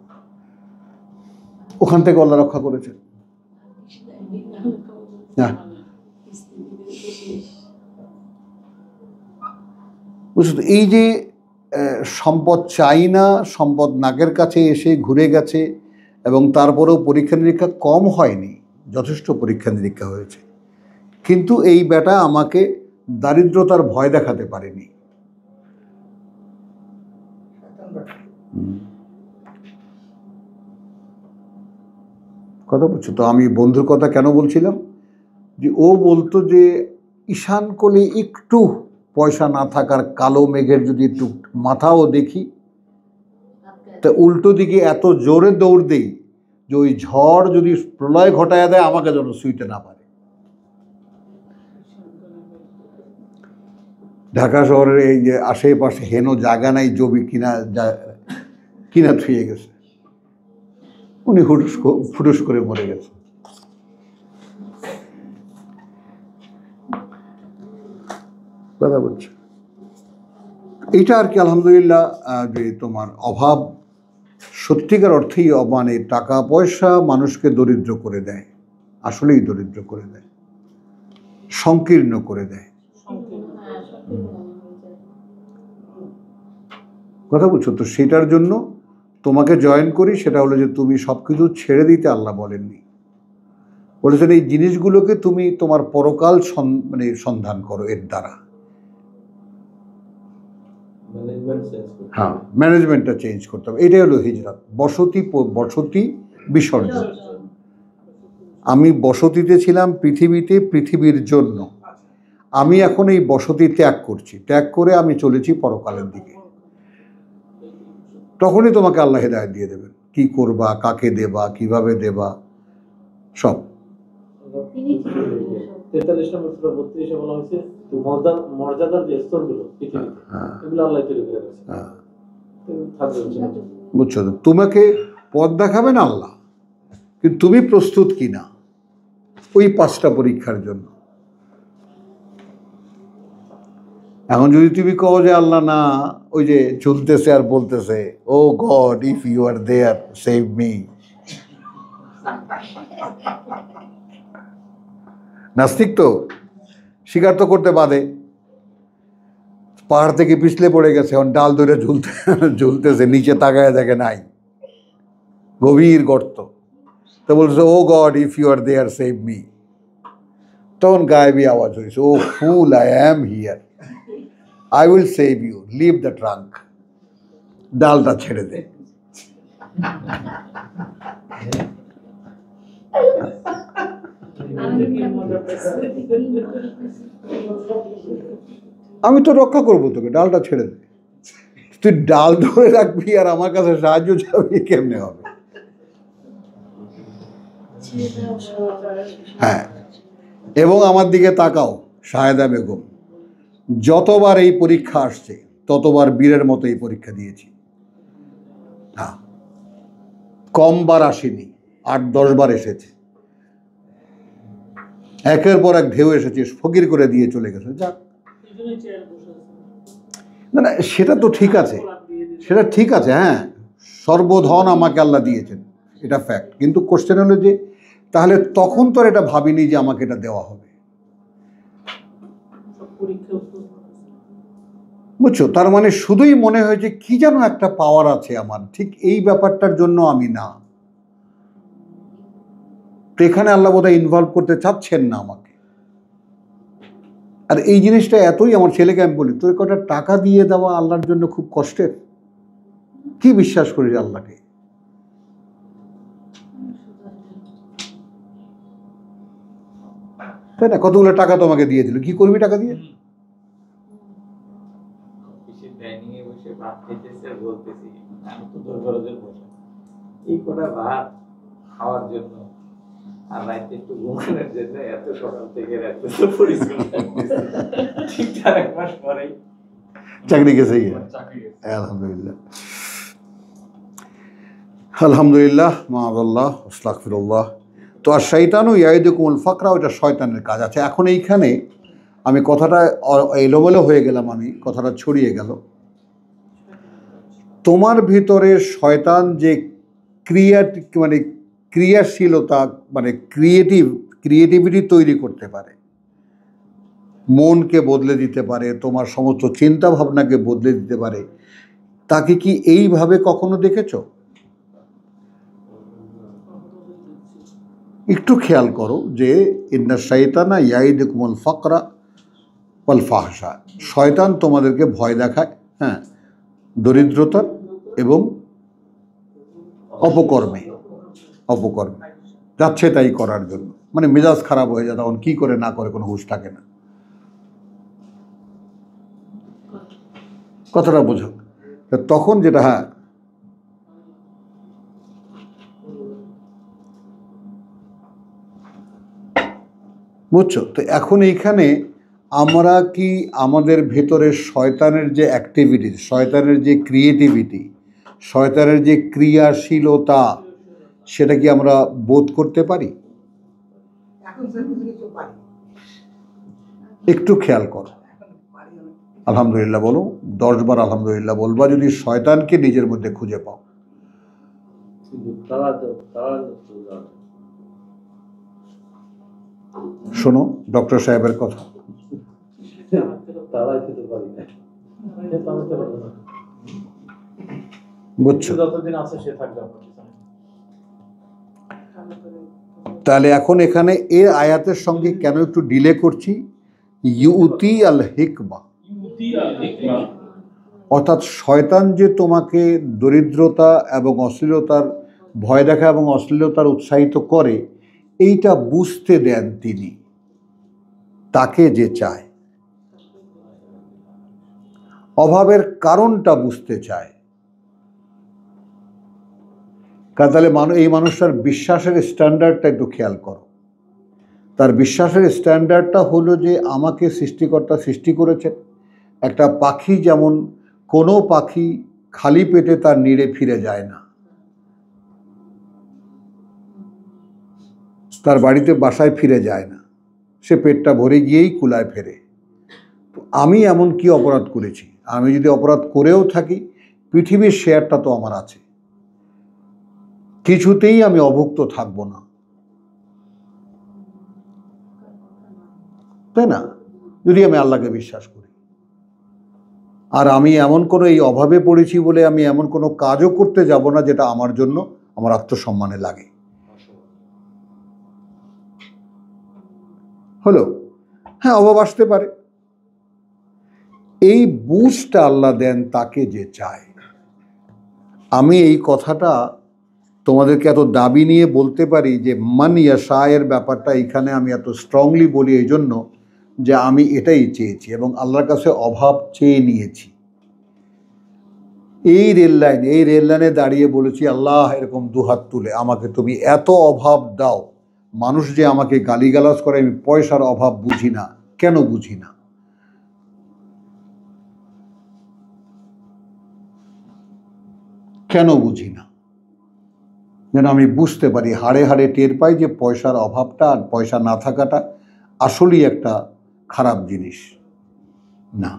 ওখান থেকে আল্লাহ রক্ষা করেছেন। হ্যাঁ, বুঝছো? এই যে সম্পদ চাই না, সম্পদ নাকের কাছে এসে ঘুরে গেছে, এবং তারপরেও পরীক্ষা নিরীক্ষা কম হয়নি, যথেষ্ট পরীক্ষা নিরীক্ষা হয়েছে, কিন্তু এই বেটা আমাকে দারিদ্রতার ভয় দেখাতে পারেনি। কথা বলছো তো? আমি বন্ধুর কথা কেন বলছিলাম, যে ও বলতো যে ঈশান কোলে একটু পয়সা না থাকার কালো মেঘের যদি একটু মাথাও দেখি, তা উল্টো দিকে এত জোরে দৌড় দেই যে ওই ঝড় যদি প্রলয় ঘটায় দেয়, আমাকে যেন ছুঁইতে না পারে। ঢাকা শহরের এই যে আশেপাশে হেন জায়গা নাই, জমি কিনা থুয়ে গেছে, উনি ফুটুস করে মরে গেছে। কথা বলছে এইটা আর কি। আলহামদুলিল্লাহ, যে তোমার অভাব সত্যিকার অর্থেই মানে টাকা পয়সা মানুষকে দরিদ্র করে দেয়, আসলেই দরিদ্র করে দেয়, সংকীর্ণ করে দেয়। কথা বলছো তো? সেটার জন্য তোমাকে জয়েন করি, সেটা হলো যে তুমি সবকিছু ছেড়ে দিতে আল্লাহ বলেননি, বলেছেন এই জিনিসগুলোকে তুমি তোমার পরকাল মানে সন্ধান করো এর দ্বারা। হ্যাঁ, ম্যানেজমেন্টটা চেঞ্জ করতে হবে। এটাই হলো হিজরত, বসতি বিসর্জন। আমি বসতিতে ছিলাম পৃথিবীতে, পৃথিবীর জন্য। আমি এখন এই বসতি ত্যাগ করছি, ত্যাগ করে আমি চলেছি পরকালের দিকে। তখনই তোমাকে আল্লাহ হেদায়েত দিয়ে দেবেন, কি করবা, কাকে দেবা, কিভাবে দেবা, সব। 43 নম্বর সূরা 32 বলা হয়েছে মর্যাদার যে স্তরগুলো পৃথিবীতে, এগুলো আল্লাহ তৈরি করে রেখেছে। বুঝছো তো? তোমাকে পথ দেখাবেন আল্লাহ, কিন্তু তুমি প্রস্তুত কিনা ওই 5টা পরীক্ষার জন্য। এখন যদি তুমি কও যে আল্লাহ না, ওই যে চলতেছে আর বলতেছে, oh God if you are there save me, নাস্তিক তো, স্বীকার তো করতে বাদে। পাহাড় থেকে পিছলে পড়ে গেছে, এখন ডাল ধরে ঝুলতেছে, নিচে তাকায় দেখে নাই, গভীর গর্ত। তো বলছে oh God if you are there save me. তখন গায়েবী আওয়াজ হয়েছে, oh fool I am here, I will save you, leave the trunk, ডালটা ছেড়ে দে। আমি তো রক্ষা করবো তোকে, ডালটা ছেড়ে দে। তুই ডাল ধরে রাখবি আর আমার কাছে সাহায্য চাবি, কেমনে হবে? হ্যাঁ, এবং আমার দিকে তাকাও, শাহেদা বেগম, যতবার এই পরীক্ষা আসছে ততবার বীরের মতো এই পরীক্ষা দিয়েছি। হ্যাঁ, কম বার আসেনি, 8-10 বার এসেছে, একের পর এক ঢেউ এসেছে, ফকির করে দিয়ে চলে গেছে। যাক, না না, সেটা তো ঠিক আছে, সেটা ঠিক আছে। হ্যাঁ, সর্বধন আমাকে আল্লাহ দিয়েছেন, এটা ফ্যাক্ট। কিন্তু কোশ্চেন হলো যে তাহলে তখন তো আর এটা ভাবিনি যে আমাকে এটা দেওয়া হবে, বুঝছো? তার মানে শুধুই মনে হয়েছে কি যেন একটা পাওয়ার আছে আমার, ঠিক এই ব্যাপারটার জন্য আমি না। তো এখানে আল্লাহ বোধহয় ইনভলভ করতে চাচ্ছেন না আমাকে। আর এই জিনিসটা এতই, আমার ছেলেকে আমি বলি, তোর কটা টাকা দিয়ে দেওয়া আল্লাহর জন্য খুব কষ্টের। কি বিশ্বাস করিস আল্লাহকে? তাই না? কতগুলো টাকা তোমাকে দিয়ে দিল, কি করবি টাকা দিয়ে? ডাইনিংয়ে বসে ভাত খেতেছে আর বলতেছি আমি তো দরবারের বসে এই কটা ভাত খাওয়ার জন্য আর রাতে একটু ঘুমানোর জন্য এত সকাল থেকে রাতে তো পরিশ্রম করতেছি। ঠিক 4 মাস পরেই চাকরি গেছে গিয়ে। আলহামদুলিল্লাহ, আলহামদুলিল্লাহ, মাআযাল্লাহ, আস্তাগফিরুল্লাহ। তো আর শয়তানু ইয়াইদুকুমুল ফাকরা, ওটা শয়তানের কাজ আছে। এখন এইখানে আমি কথাটা এলোমেলো হয়ে গেলাম, আমি কথাটা ছড়িয়ে গেল। তোমার ভিতরে শয়তান যে ক্রিয়াশীলতা ক্রিয়েটিভিটি তৈরি করতে পারে, মনকে বদলে দিতে পারে, তোমার সমস্ত চিন্তা ভাবনাকে বদলে দিতে পারে, তাকে কি এইভাবে কখনো দেখেছো? একটু খেয়াল করো যে ইন্না শাইতানা ইয়াইদুকুমুল ফাকরা ওয়াল ফাহশা, শয়তান তোমাদেরকে ভয় দেখায়, হ্যাঁ, দরিদ্রতা এবং অপকর্মে যাচ্ছে তাই করার জন্য। মানে মেজাজ খারাপ হয়ে যায়, তখন কি করে না করে কোনো হুঁশ থাকে না। কথাটা বোঝো? তখন যেটা, হ্যাঁ, বুঝছো? তো এখন এইখানে আমরা কি আমাদের ভেতরে শয়তানের যে অ্যাক্টিভিটিস, শয়তানের যে ক্রিয়েটিভিটি, শয়তানের যে ক্রিয়াশীলতা, সেটা কি আমরা বোধ করতে পারি? একটু খেয়াল করো, আলহামদুলিল্লাহ বলো, 10 বার আলহামদুলিল্লাহ বলবা যদি শয়তানকে নিজের মধ্যে খুঁজে পাও। শোনো ডক্টর সাহেবের কথা, বুঝছো? যতদিন আছে সে থাকবে। তাহলে এখন এখানে এর আয়াতের সঙ্গে কেন একটু ডিলে করছি? ইউতি আল হিকমা, অর্থাৎ শয়তান যে তোমাকে দরিদ্রতা এবং অশ্লীলতার ভয় দেখা এবং অশ্লীলতার উৎসাহিত করে, এইটা বুঝতে দেন তিনি, তাকে যে চায়, অভাবের কারণটা বুঝতে চায়। তাহলে এই মানুষটার বিশ্বাসের স্ট্যান্ডার্ডটা একটু খেয়াল করো। তার বিশ্বাসের স্ট্যান্ডার্ডটা হলো যে আমাকে সৃষ্টিকর্তা সৃষ্টি করেছেন। একটা পাখি যেমন, কোনো পাখি খালি পেটে তার নিড়ে ফিরে যায় না, তার বাড়িতে বাসায় ফিরে যায় না, সে পেটটা ভরে গিয়েই কুলায় ফেরে। আমি এমন কি অপরাধ করেছি? আমি যদি অপরাধ করেও থাকি, পৃথিবীর শেয়ারটা তো আমার আছে, কিছুতেই আমি অভুক্ত থাকব না, তাই না? যদি আমি আল্লাহকে বিশ্বাস করি। আর আমি এমন কোনো এই অভাবে পড়েছি বলে আমি এমন কোনো কাজও করতে যাব না যেটা আমার জন্য আমার আত্মসম্মানে লাগে। হলো? হ্যাঁ, অভাব আসতে পারে। এই বুঝটা আল্লাহ দেন তাকে যে চায়। আমি এই কথাটা তোমাদেরকে এত দাবি নিয়ে বলতে পারি যে মান ইয়াশায়ের ব্যাপারটা এখানে আমি এত স্ট্রংলি বলি এই জন্য যে আমি এটাই চেয়েছি এবং আল্লাহর কাছে অভাব চেয়ে নিয়েছি। এই রেল লাইনে দাঁড়িয়ে বলেছি, আল্লাহ এরকম দুহাত তুলে আমাকে তুমি এত অভাব দাও। মানুষ যে আমাকে গালিগালাজ করে, আমি পয়সার অভাব বুঝি না, কেন বুঝি না? কেন বুঝি না? যেন আমি বুঝতে পারি, হাড়ে হাড়ে টের পাই যে পয়সার অভাবটা আর পয়সা না থাকাটা আসলেই একটা খারাপ জিনিস না,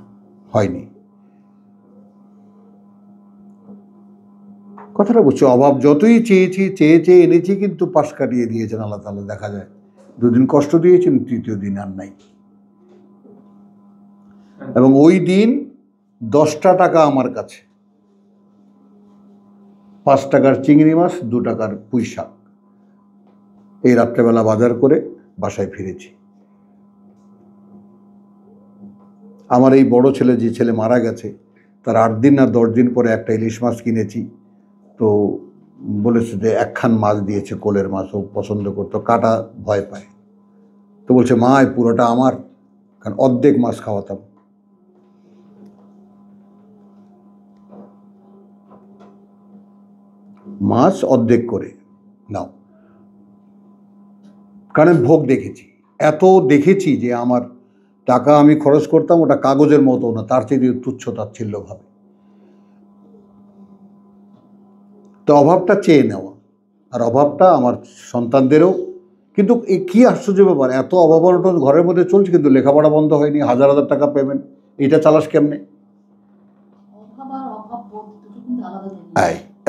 হয়নি। কথাটা বুঝছি। অভাব যতই চেয়ে এনেছি, কিন্তু পাশ কাটিয়ে দিয়েছেন আল্লাহ তাআলা। দেখা যায় 2 দিন কষ্ট দিয়েছেন, 3য় দিন আর নাই। এবং ওই দিন 10টা টাকা আমার কাছে, 5 টাকার চিংড়ি মাছ, 2 টাকার পুঁই শাক, এই রাত্রেবেলা বাজার করে বাসায় ফিরেছি। আমার এই বড় ছেলে, যে ছেলে মারা গেছে, তার 8 দিন না 10 দিন পরে একটা ইলিশ মাছ কিনেছি। তো বলেছে যে 1 খান মাছ দিয়েছে, কোলের মাছ, ও পছন্দ করতো, কাটা ভয় পায়। তো বলছে মা এই পুরোটা আমার, কারণ অর্ধেক মাছ খাওয়াতাম। মাছ অর্ধেক করে নাও, কারণ ভোগ দেখেছি, এত দেখেছি যে আমার টাকা আমি খরচ করতাম ওটা কাগজের মতো না, তার চেয়ে তুচ্ছ তাচ্ছিল্য ভাবে। তো অভাবটা চেয়ে নেওয়া, আর অভাবটা আমার সন্তানদেরও। কিন্তু এই কী আশ্চর্য ব্যাপার, এত অভাব অনটন ঘরের মধ্যে চলছে কিন্তু লেখাপড়া বন্ধ হয়নি, হাজার হাজার টাকা পেমেন্ট, এইটা চালাস কেমনে?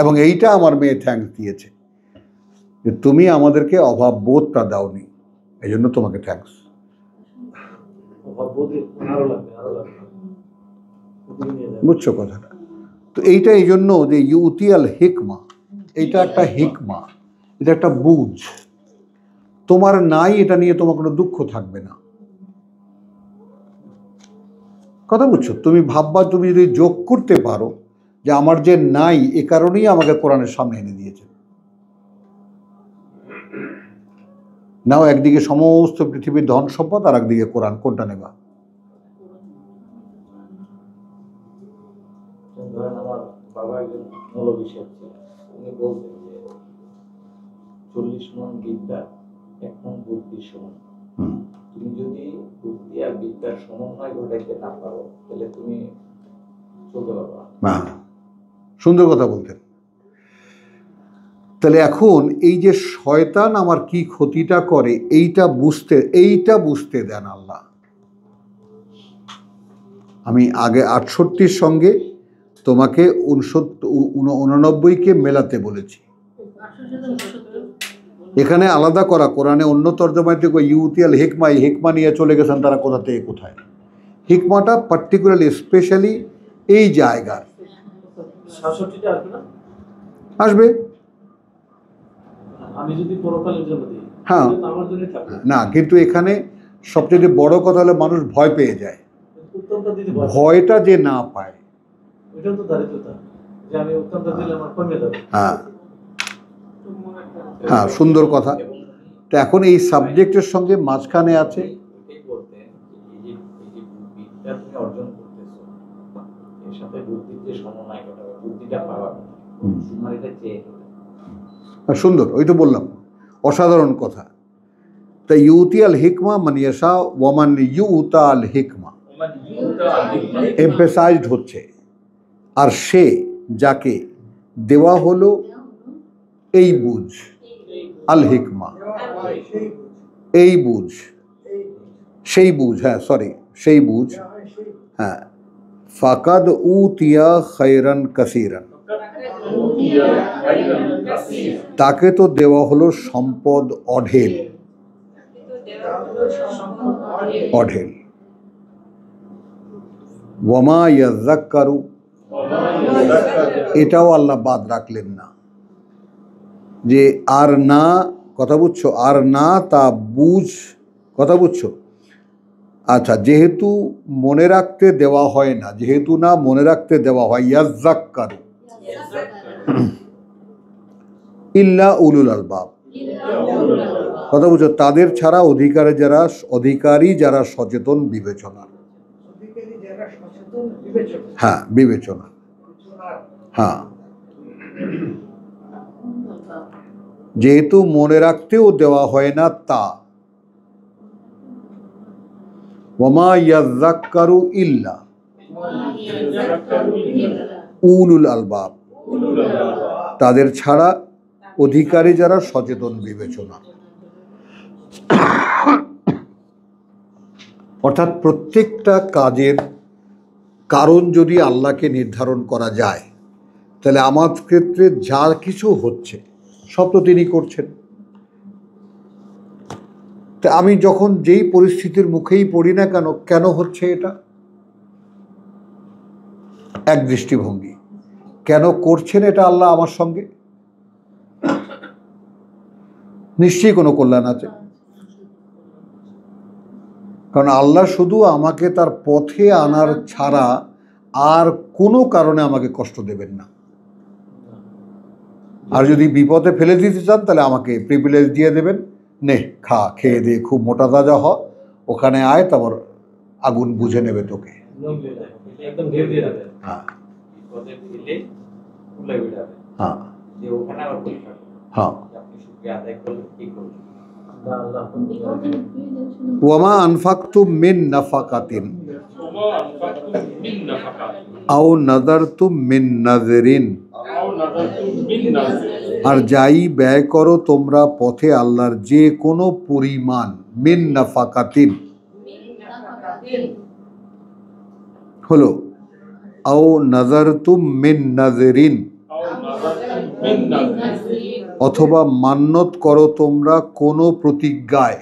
এবং এইটা আমার মেয়ে থ্যাঙ্কস দিয়েছে যে তুমি আমাদেরকে অভাব বোধটা দাওনি, এই জন্য তোমাকে থ্যাঙ্কস। বুঝছো কথাটা? তো এইটা এই জন্য যে ইউতিয়াল হিকমা, এইটা একটা হিকমা, এটা একটা বুঝ। তোমার নাই এটা নিয়ে তোমার কোনো দুঃখ থাকবে না। কথা বুঝছো? তুমি ভাববা, তুমি যদি যোগ করতে পারো যে আমার যে নাই এ কারণেই আমাকে কোরআনের সামনে এনে দিয়েছে। নাও একদিকে সমস্ত পৃথিবীর ধন সম্পদ, আর একদিকে কোরআন, কোনটা নেবা? আমার বাবা একজন মৌলভী সাহেব ছিলেন, উনি বলতেন যে 40 মণ বিদ্যা 1 মণ বুদ্ধির সমান। তুমি যদি বুদ্ধি আর বিদ্যার সমন্বয় ঘটাইতে না পারো তাহলে তুমি চলতে পারবা না। সুন্দর কথা বলতেন। তাহলে এখন এই যে শয়তান আমার কি ক্ষতিটা করে এইটা বুঝতে দেন আল্লাহ। আমি আগে 68 সঙ্গে তোমাকে 89 মেলাতে বলেছি। এখানে আলাদা করা, কোরআনে অন্য তর্জমায় থেকে ইউতিয়াল হিকমা, এই হিকমা নিয়ে চলে গেছেন তারা কোথা থেকে কোথায়। হিকমাটা পার্টিকুলারলি স্পেশালি এই জায়গায় আসবে। আমি যদি পরকালের জন্য দিই, হ্যাঁ, আমার জন্যই থাকবে না, কিন্তু এখানে সবচেয়ে বড় কথা হলো মানুষ ভয় পেয়ে যায়। উত্তমটা দিতে ভয়, ভয়টা যে না পায়, ওইটাও তো দারিদ্রতা, যে আমি উত্তমটা দিলে আমার কমে যাবে। হ্যাঁ হ্যাঁ, সুন্দর কথা। তো এখন এই সাবজেক্টের সঙ্গে মাঝখানে আছে এটাই বলতেন এই যে বিদ্যা তুমি অর্জন করতেছো, এর সাথে বুদ্ধির যে সমন্বয় ঘটাবে, বুদ্ধিটা পাওয়া তোমার এটা চেয়ে সুন্দর, ওই তো বললাম, অসাধারণ কথা। তা ইউতিয়াল হিকমা মান ইয়াশা ওয়ামান ইউতাল হিকমা এমফেসাইজড হচ্ছে, আর সে যাকে দেওয়া হলো এই বুঝ, আল হিকমা, এই বুঝ, সেই বুঝ, হ্যাঁ সরি, সেই বুঝ, হ্যাঁ, ফাকাদ উতিয়া খায়রান কাসীরান, তাকে তো দেওয়া হলো সম্পদ অঢেল, অঢেল। ওয়ামা ইয়াযাক্কারু, এটাও আল্লাহ বাদ রাখলেন না যে আর না, কথা বুঝছো, আর না তা বুঝ, কথা বুঝছো। আচ্ছা, যেহেতু মনে রাখতে দেওয়া হয় না, যেহেতু না মনে রাখতে দেওয়া হয়, ইয়াযাক্কারু ইল্লা উলুল আলবাব, কথা বুঝছো, তাদের ছাড়া অধিকারী যারা সচেতন বিবেচনা, হ্যাঁ বিবেচনা, হ্যাঁ, যেহেতু মনে রাখতেও দেওয়া হয় না তা, ওয়ামা ইয়াযাক্কারু ইল্লা উলুল আলবাব, তাদের ছাড়া অধিকারী যারা সচেতন বিবেচনা। অর্থাৎ প্রত্যেকটা কাজের কারণ যদি আল্লাহকে নির্ধারণ করা যায়, তাহলে আমার ক্ষেত্রে যা কিছু হচ্ছে সব তো তিনি করছেন। তা আমি যখন যেই পরিস্থিতির মুখেই পড়ি না কেন, কেন হচ্ছে এটা, এক দৃষ্টিভঙ্গি, কেন করছেন এটা আল্লাহ আমার সঙ্গে, নিশ্চয়ই কোনো কল্যাণ আছে। কারণ আল্লাহ শুধু আমাকে তার পথে আনার ছাড়া আর কোনো কারণে আমাকে কষ্ট দেবেন না। আর যদি বিপদে ফেলে দিতে চান তাহলে আমাকে প্রিভিলেজ দিয়ে দেবেন নে খা, খেয়ে দিয়ে খুব মোটা তাজা হ, ওখানে আয়, তারপর আগুন বুঝে নেবে তোকে। একদম ঢেউ দিয়ে যাবে। হ্যাঁ বিপদে ফেলে উল্লে বেড়াবে, হ্যাঁ যে ওখানে আবার পরীক্ষা করবে হ্যাঁ। যে আপনি শুকরিয়া আদায় করলেন কি করলেন। আল্লাহ ওয়ামা আনফাকতুম মিন নাফাকাতিন وما أنفقتم من نفقة আও নাযারতুম মিন নাযরিন, أو نذرتم من نذر আর যাই ব্যয় করো তোমরা পথে আল্লাহর যে কোনো পরিমাণ, মিন নাফাকাতিন হলো, আও নাযারতুম মিন নাযরিন, أو نذرتم من نذر অথবা মান্যত করো তোমরা কোনো প্রতিজ্ঞায়,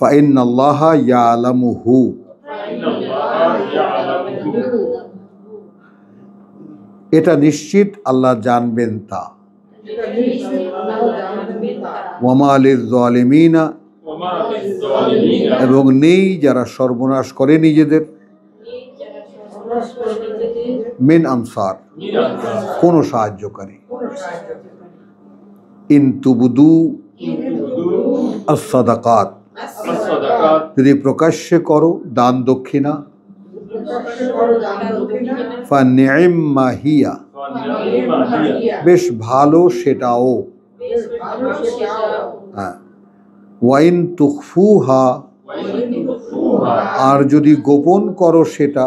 ফাইন্নাল্লাহা ইয়ালামুহু, فإن الله يعلمه এটা নিশ্চিত আল্লাহ জানবেন তা। ওয়ামা লিয-যালিমিনা, وما للظالمين এবং নেই যারা সর্বনাশ করে নিজেদের, মিন আনসার, من أنصار কোনো সাহায্যকারী। ইন তুবদু আস-সাদাকাত, الصدقات যদি প্রকাশ্যে করো দান দক্ষিণা, ফানি'ম্মা হিয়া, فنعم هي বেশ ভালো সেটাও। হ্যাঁ, ওয়াইন তুখফুহা, وإن تخفوها আর যদি গোপন করো সেটা,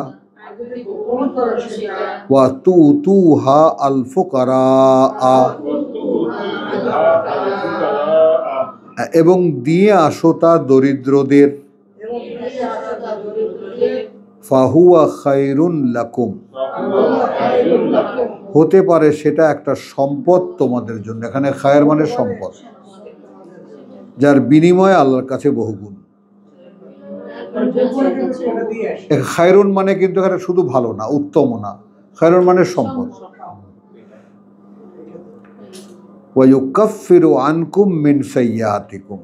ওয়া তুতুহা আল ফুকারা, الفقراء এবং দিয়ে আসো তা দরিদ্রদের, ফাহুয়া খায়রুন লাকুম, فهو خير لكم হতে পারে সেটা একটা সম্পদ তোমাদের জন্য। এখানে খায়ের মানে সম্পদ, যার বিনিময়ে আল্লাহর কাছে বহুগুণ। খায়রুন মানে কিন্তু এখানে শুধু ভালো না, উত্তম না, খায়রুন মানে সম্পদ। ওয়া ইউকাফিরু আনকুম মিন সাইয়্যাতিকুম,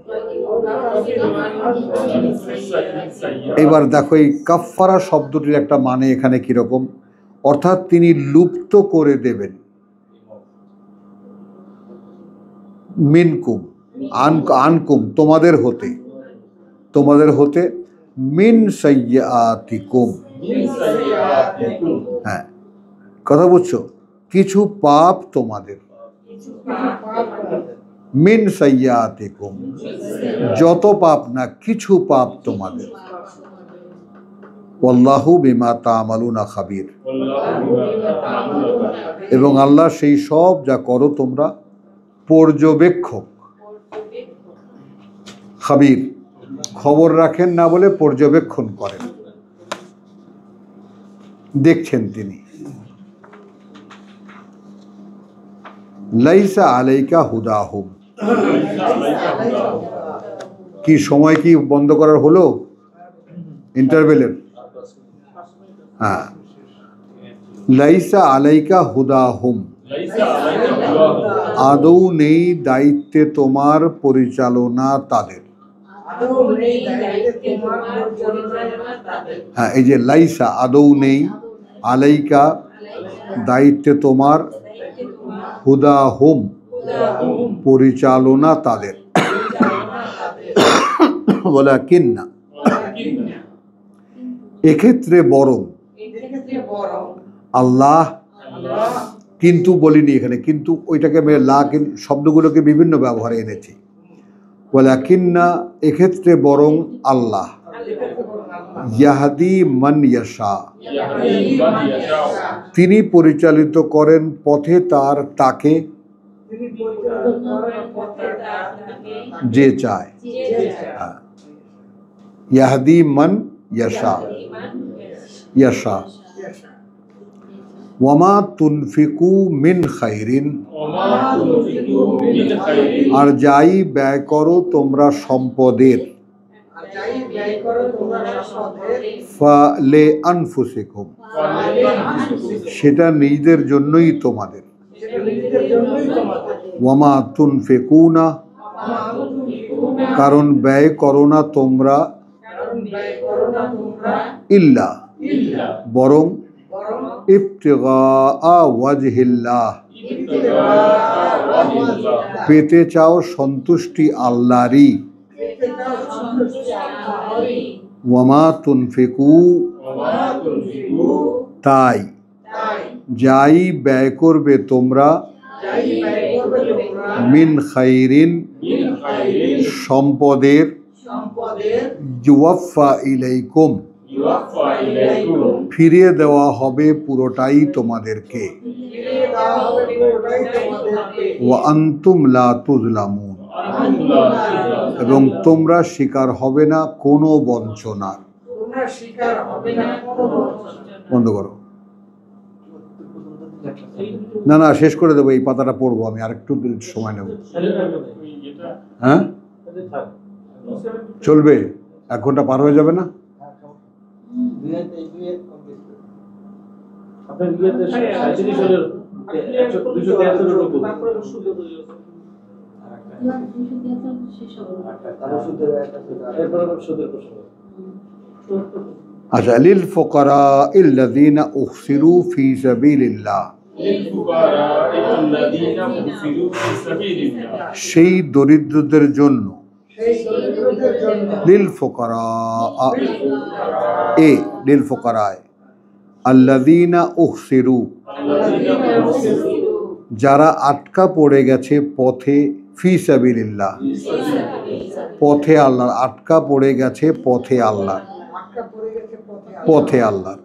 এবার দেখো এই কাফফারা শব্দটির একটা মানে এখানে কিরকম, অর্থাৎ তিনি লুপ্ত করে দেবেন। মিনকুম, আনকুম তোমাদের হতে, তোমাদের হতে, মিন সাইয়্যাতিকুম, من سيئاتكم হ্যাঁ কথা বুঝছো, কিছু পাপ তোমাদের, মিন সাইয়্যাতিকুম, যত পাপ না কিছু পাপ তোমাদের। ওয়াল্লাহু বিমা তা'মালুনা খাবীর, والله بما تعملون خبير এবং আল্লাহ সেই সব যা করো তোমরা পর্যবেক্ষক। খাবীর খবর রাখেন না বলে পর্যবেক্ষণ করেন, দেখছেন তিনি। লাইসা আলাইকা হুদাহুম, কি সময় কি বন্ধ করার হলো ইন্টারভেলের? হ্যাঁ, লাইসা আলাইকা হুদাহুম, ليس عليك هداهم আদৌ নেই দায়িত্বে তোমার পরিচালনা তাদের। হ্যাঁ, এই যে লাইসা আদৌ নেই, আলাইকা দায়িত্বে তোমার, হুদাহুম পরিচালনা তাদের, ওয়ালাকিন্না ولكن এক্ষেত্রে বরং, আল্লাহ কিন্তু বলিনি এখানে, কিন্তু ওইটাকে আমি লা শব্দগুলোকে বিভিন্ন ব্যবহারে এনেছি। ওয়ালাকিন্না এক্ষেত্রে বরং আল্লাহ, ইয়াহদি মান ইয়াশা يهدي من يشاء তিনি পরিচালিত করেন পথে তার তাকে যে চায়। হ্যাঁ, ইয়াহদি মান ইয়াশা, ইয়াশা। ওয়ামা তুনফিকু মিন খাইরিন, وما تنفقوا من خير আর যাই ব্যয় করো তোমরা সম্পদের, ফালে আনফুসিকুম فلأنفسكم সেটা নিজেদের জন্যই তোমাদের। ওয়ামা তুনফিকুনা কারণ ব্যয় করো না তোমরা, ইল্লা إلا বরং, ইবতিগা ওয়াজহিল্লাহ, ابتغاء وجه الله পেতে চাও সন্তুষ্টি আল্লাহরই। ওয়ামা তুনফিকু, وما تنفقوا তাই যাই ব্যয় করবে তোমরা, মিন খাইরিন, من خير সম্পদের, ইউওয়াফা ইলাইকুম, يوفى إليكم ফিরিয়ে দেওয়া হবে পুরোটাই তোমাদেরকে। ওয়া আনতুম লা তুজলামুন, وأنتم لا تظلمون এবং তোমরা শিকার হবে না কোনো বঞ্চনার। তোমরা শিকার হবে না কোনো বঞ্চনা। বন্ধ করো। না না, শেষ করে দেবো, এই পাতাটা পড়বো আমি, আরেকটু সময় নেব। হ্যাঁ চলবে, 1 ঘন্টা পার হয়ে যাবে না? আপনার ইয়েতে 37 হলের 273 রকম এরপর আবার সুদের প্রশ্ন। আচ্ছা, লিল ফুকারা ইল্লাযীনা উখসিরু ফি সাবিলিল্লাহ, للفقراء الذين أحصروا في سبيل الله সেই দরিদ্রদের জন্য, সেই দরিদ্রদের জন্য লিল ফুকারা এ লিল ফুকারায় আল্লাযীনা উখসিরু, الذين أحصروا যারা আটকা পড়ে গেছে পথে, ফি সাবিলিল্লাহ, في سبيل الله পথে আল্লাহর, আটকা পড়ে গেছে পথে আল্লাহর, আটকা পড়ে গেছে পথে আল্লাহর।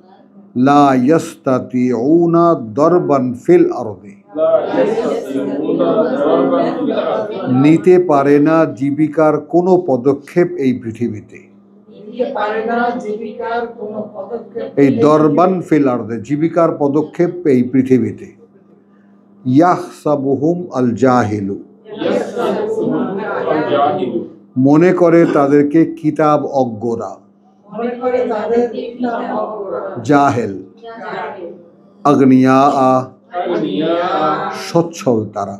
লা ইয়াস্তাতিউনা দরবান ফিল আরদি, لا يستطيعون ضربا في الأرض নিতে পারে না জীবিকার কোনো পদক্ষেপ এই পৃথিবীতে। দিতে পারে না জীবিকার কোনো পদক্ষেপ। এই দরবান ফিল আরদে, জীবিকার পদক্ষেপ এই পৃথিবীতে। ইয়াহসাবুহুম আল জাহিলু, يحسبهم الجاهل মনে করে তাদেরকে কিতাব অজ্ঞরা, মনে করে তাদের ইসলাম অপরা জাহেল। আগনিয়া أغنياء সচ্ছল তারা।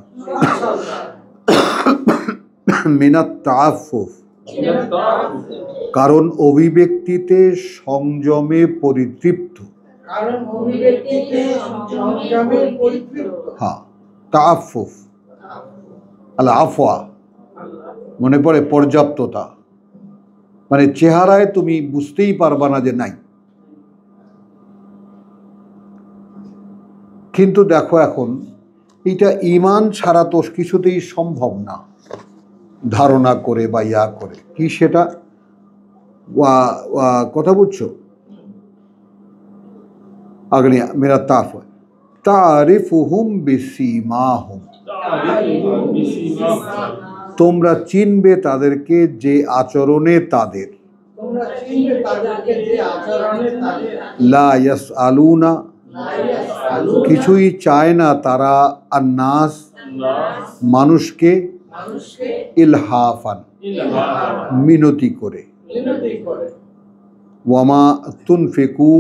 মিনাত তাআফফুফ, من التعفف কারণ অভিব্যক্তিতে সংযমে পরিতৃপ্ত। কারণ অভিব্যক্তিতে সংযমে পরিতৃপ্ত। হ্যাঁ, তাআফফুফ আল আফওয়া, মনে পড়ে পর্যাপ্ততা, মানে চেহারায় তুমি বুঝতেই পারবা না যে নাই। কিন্তু দেখো এখন এটা ঈমান ছাড়া তো কিছুতেই সম্ভব না, ধারণা করে বা ইয়া করে। কি সেটা কথা বুঝছো? আগনি মেরা তাফ তারিফুহুম বিসীমাহুম, تعرفهم بسيماهم তোমরা চিনবে তাদেরকে যে আচরণে তাদের। তোমরা চিনবে তাদেরকে যে আচরণে তাদের। লা ইয়াসআলুনা, কিছুই চায় না তারা, আন্নাস, الناس মানুষকে, মানুষকে ইলহাফান, إلهاما মিনতি করে। বিনতি করে। ওয়ামা তুনফিকু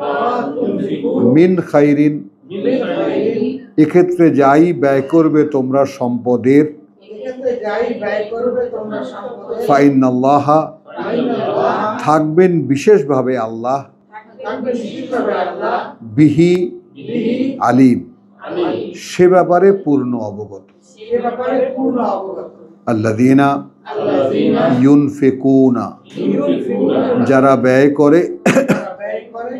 وما تنفقوا মিন খাইরিন, من خير এক্ষেত্রে যাই ব্যয় করবে তোমরা সম্পদের, এক্ষেত্রে যাই ব্যয় করবে তোমরা সম্পদে, ফাইনাল্লাহা, আল্লাহ থাকবেন বিশেষভাবে আল্লাহ, থাকবে বিশেষভাবে আল্লাহ বিহি বিহি আলিম, عليم সে ব্যাপারে পূর্ণ অবগত। সে ব্যাপারে পূর্ণ অবগত। আল্লাযীনা الذين ইউনফিকুনা, ينفقون যারা ব্যয় করে, যারা ব্যয় করে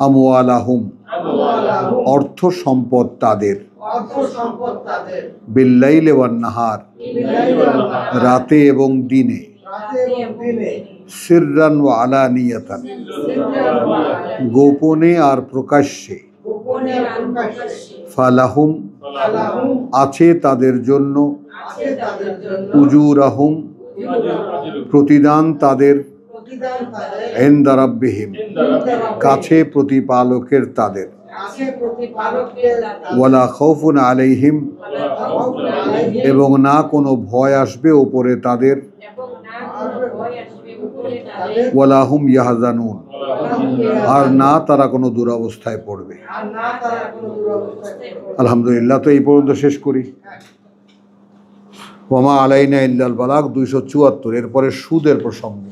আমওয়ালাহুম, أموالهم অর্থ সম্পদ তাদের, অর্থ সম্পদ তাদের, বিল্লাইলি ওয়ান নাহার, বিল্লাহি ওয়ান নাহার, রাতে এবং দিনে, রাতে এবং দিনে, সিররান ওয়া আলানিয়াতান, সিররান ওয়া আলানিয়া, গোপনে আর প্রকাশ্যে, গোপনে আর প্রকাশ্যে, ফালাহুম, আলাহুম আছে তাদের জন্য, আছে তাদের জন্য, উজুরাহুম, প্রতিদান তাদের, প্রতিদান তাদের, ইনদা রাব্বিহিম, কাছে প্রতিপালকের তাদের, আছে প্রতিপালকের তাদের, ওয়ালা খাউফুন আলাইহিম, খাউফুন আলাইহিম, এবং না কোনো ভয় আসবে ওপরে তাদের, তাদের, ওয়ালা হুম ইয়াহজানুন, আর না তারা কোনো দুরবস্থায় পড়বে। আর না তারা কোনো দুরবস্থায় পড়বে। আলহামদুলিল্লাহ, তো এই পর্যন্ত শেষ করি। ওয়ামা আলাইনা ইল্লাল বালাগ 274, এরপরে সুদের প্রসঙ্গ।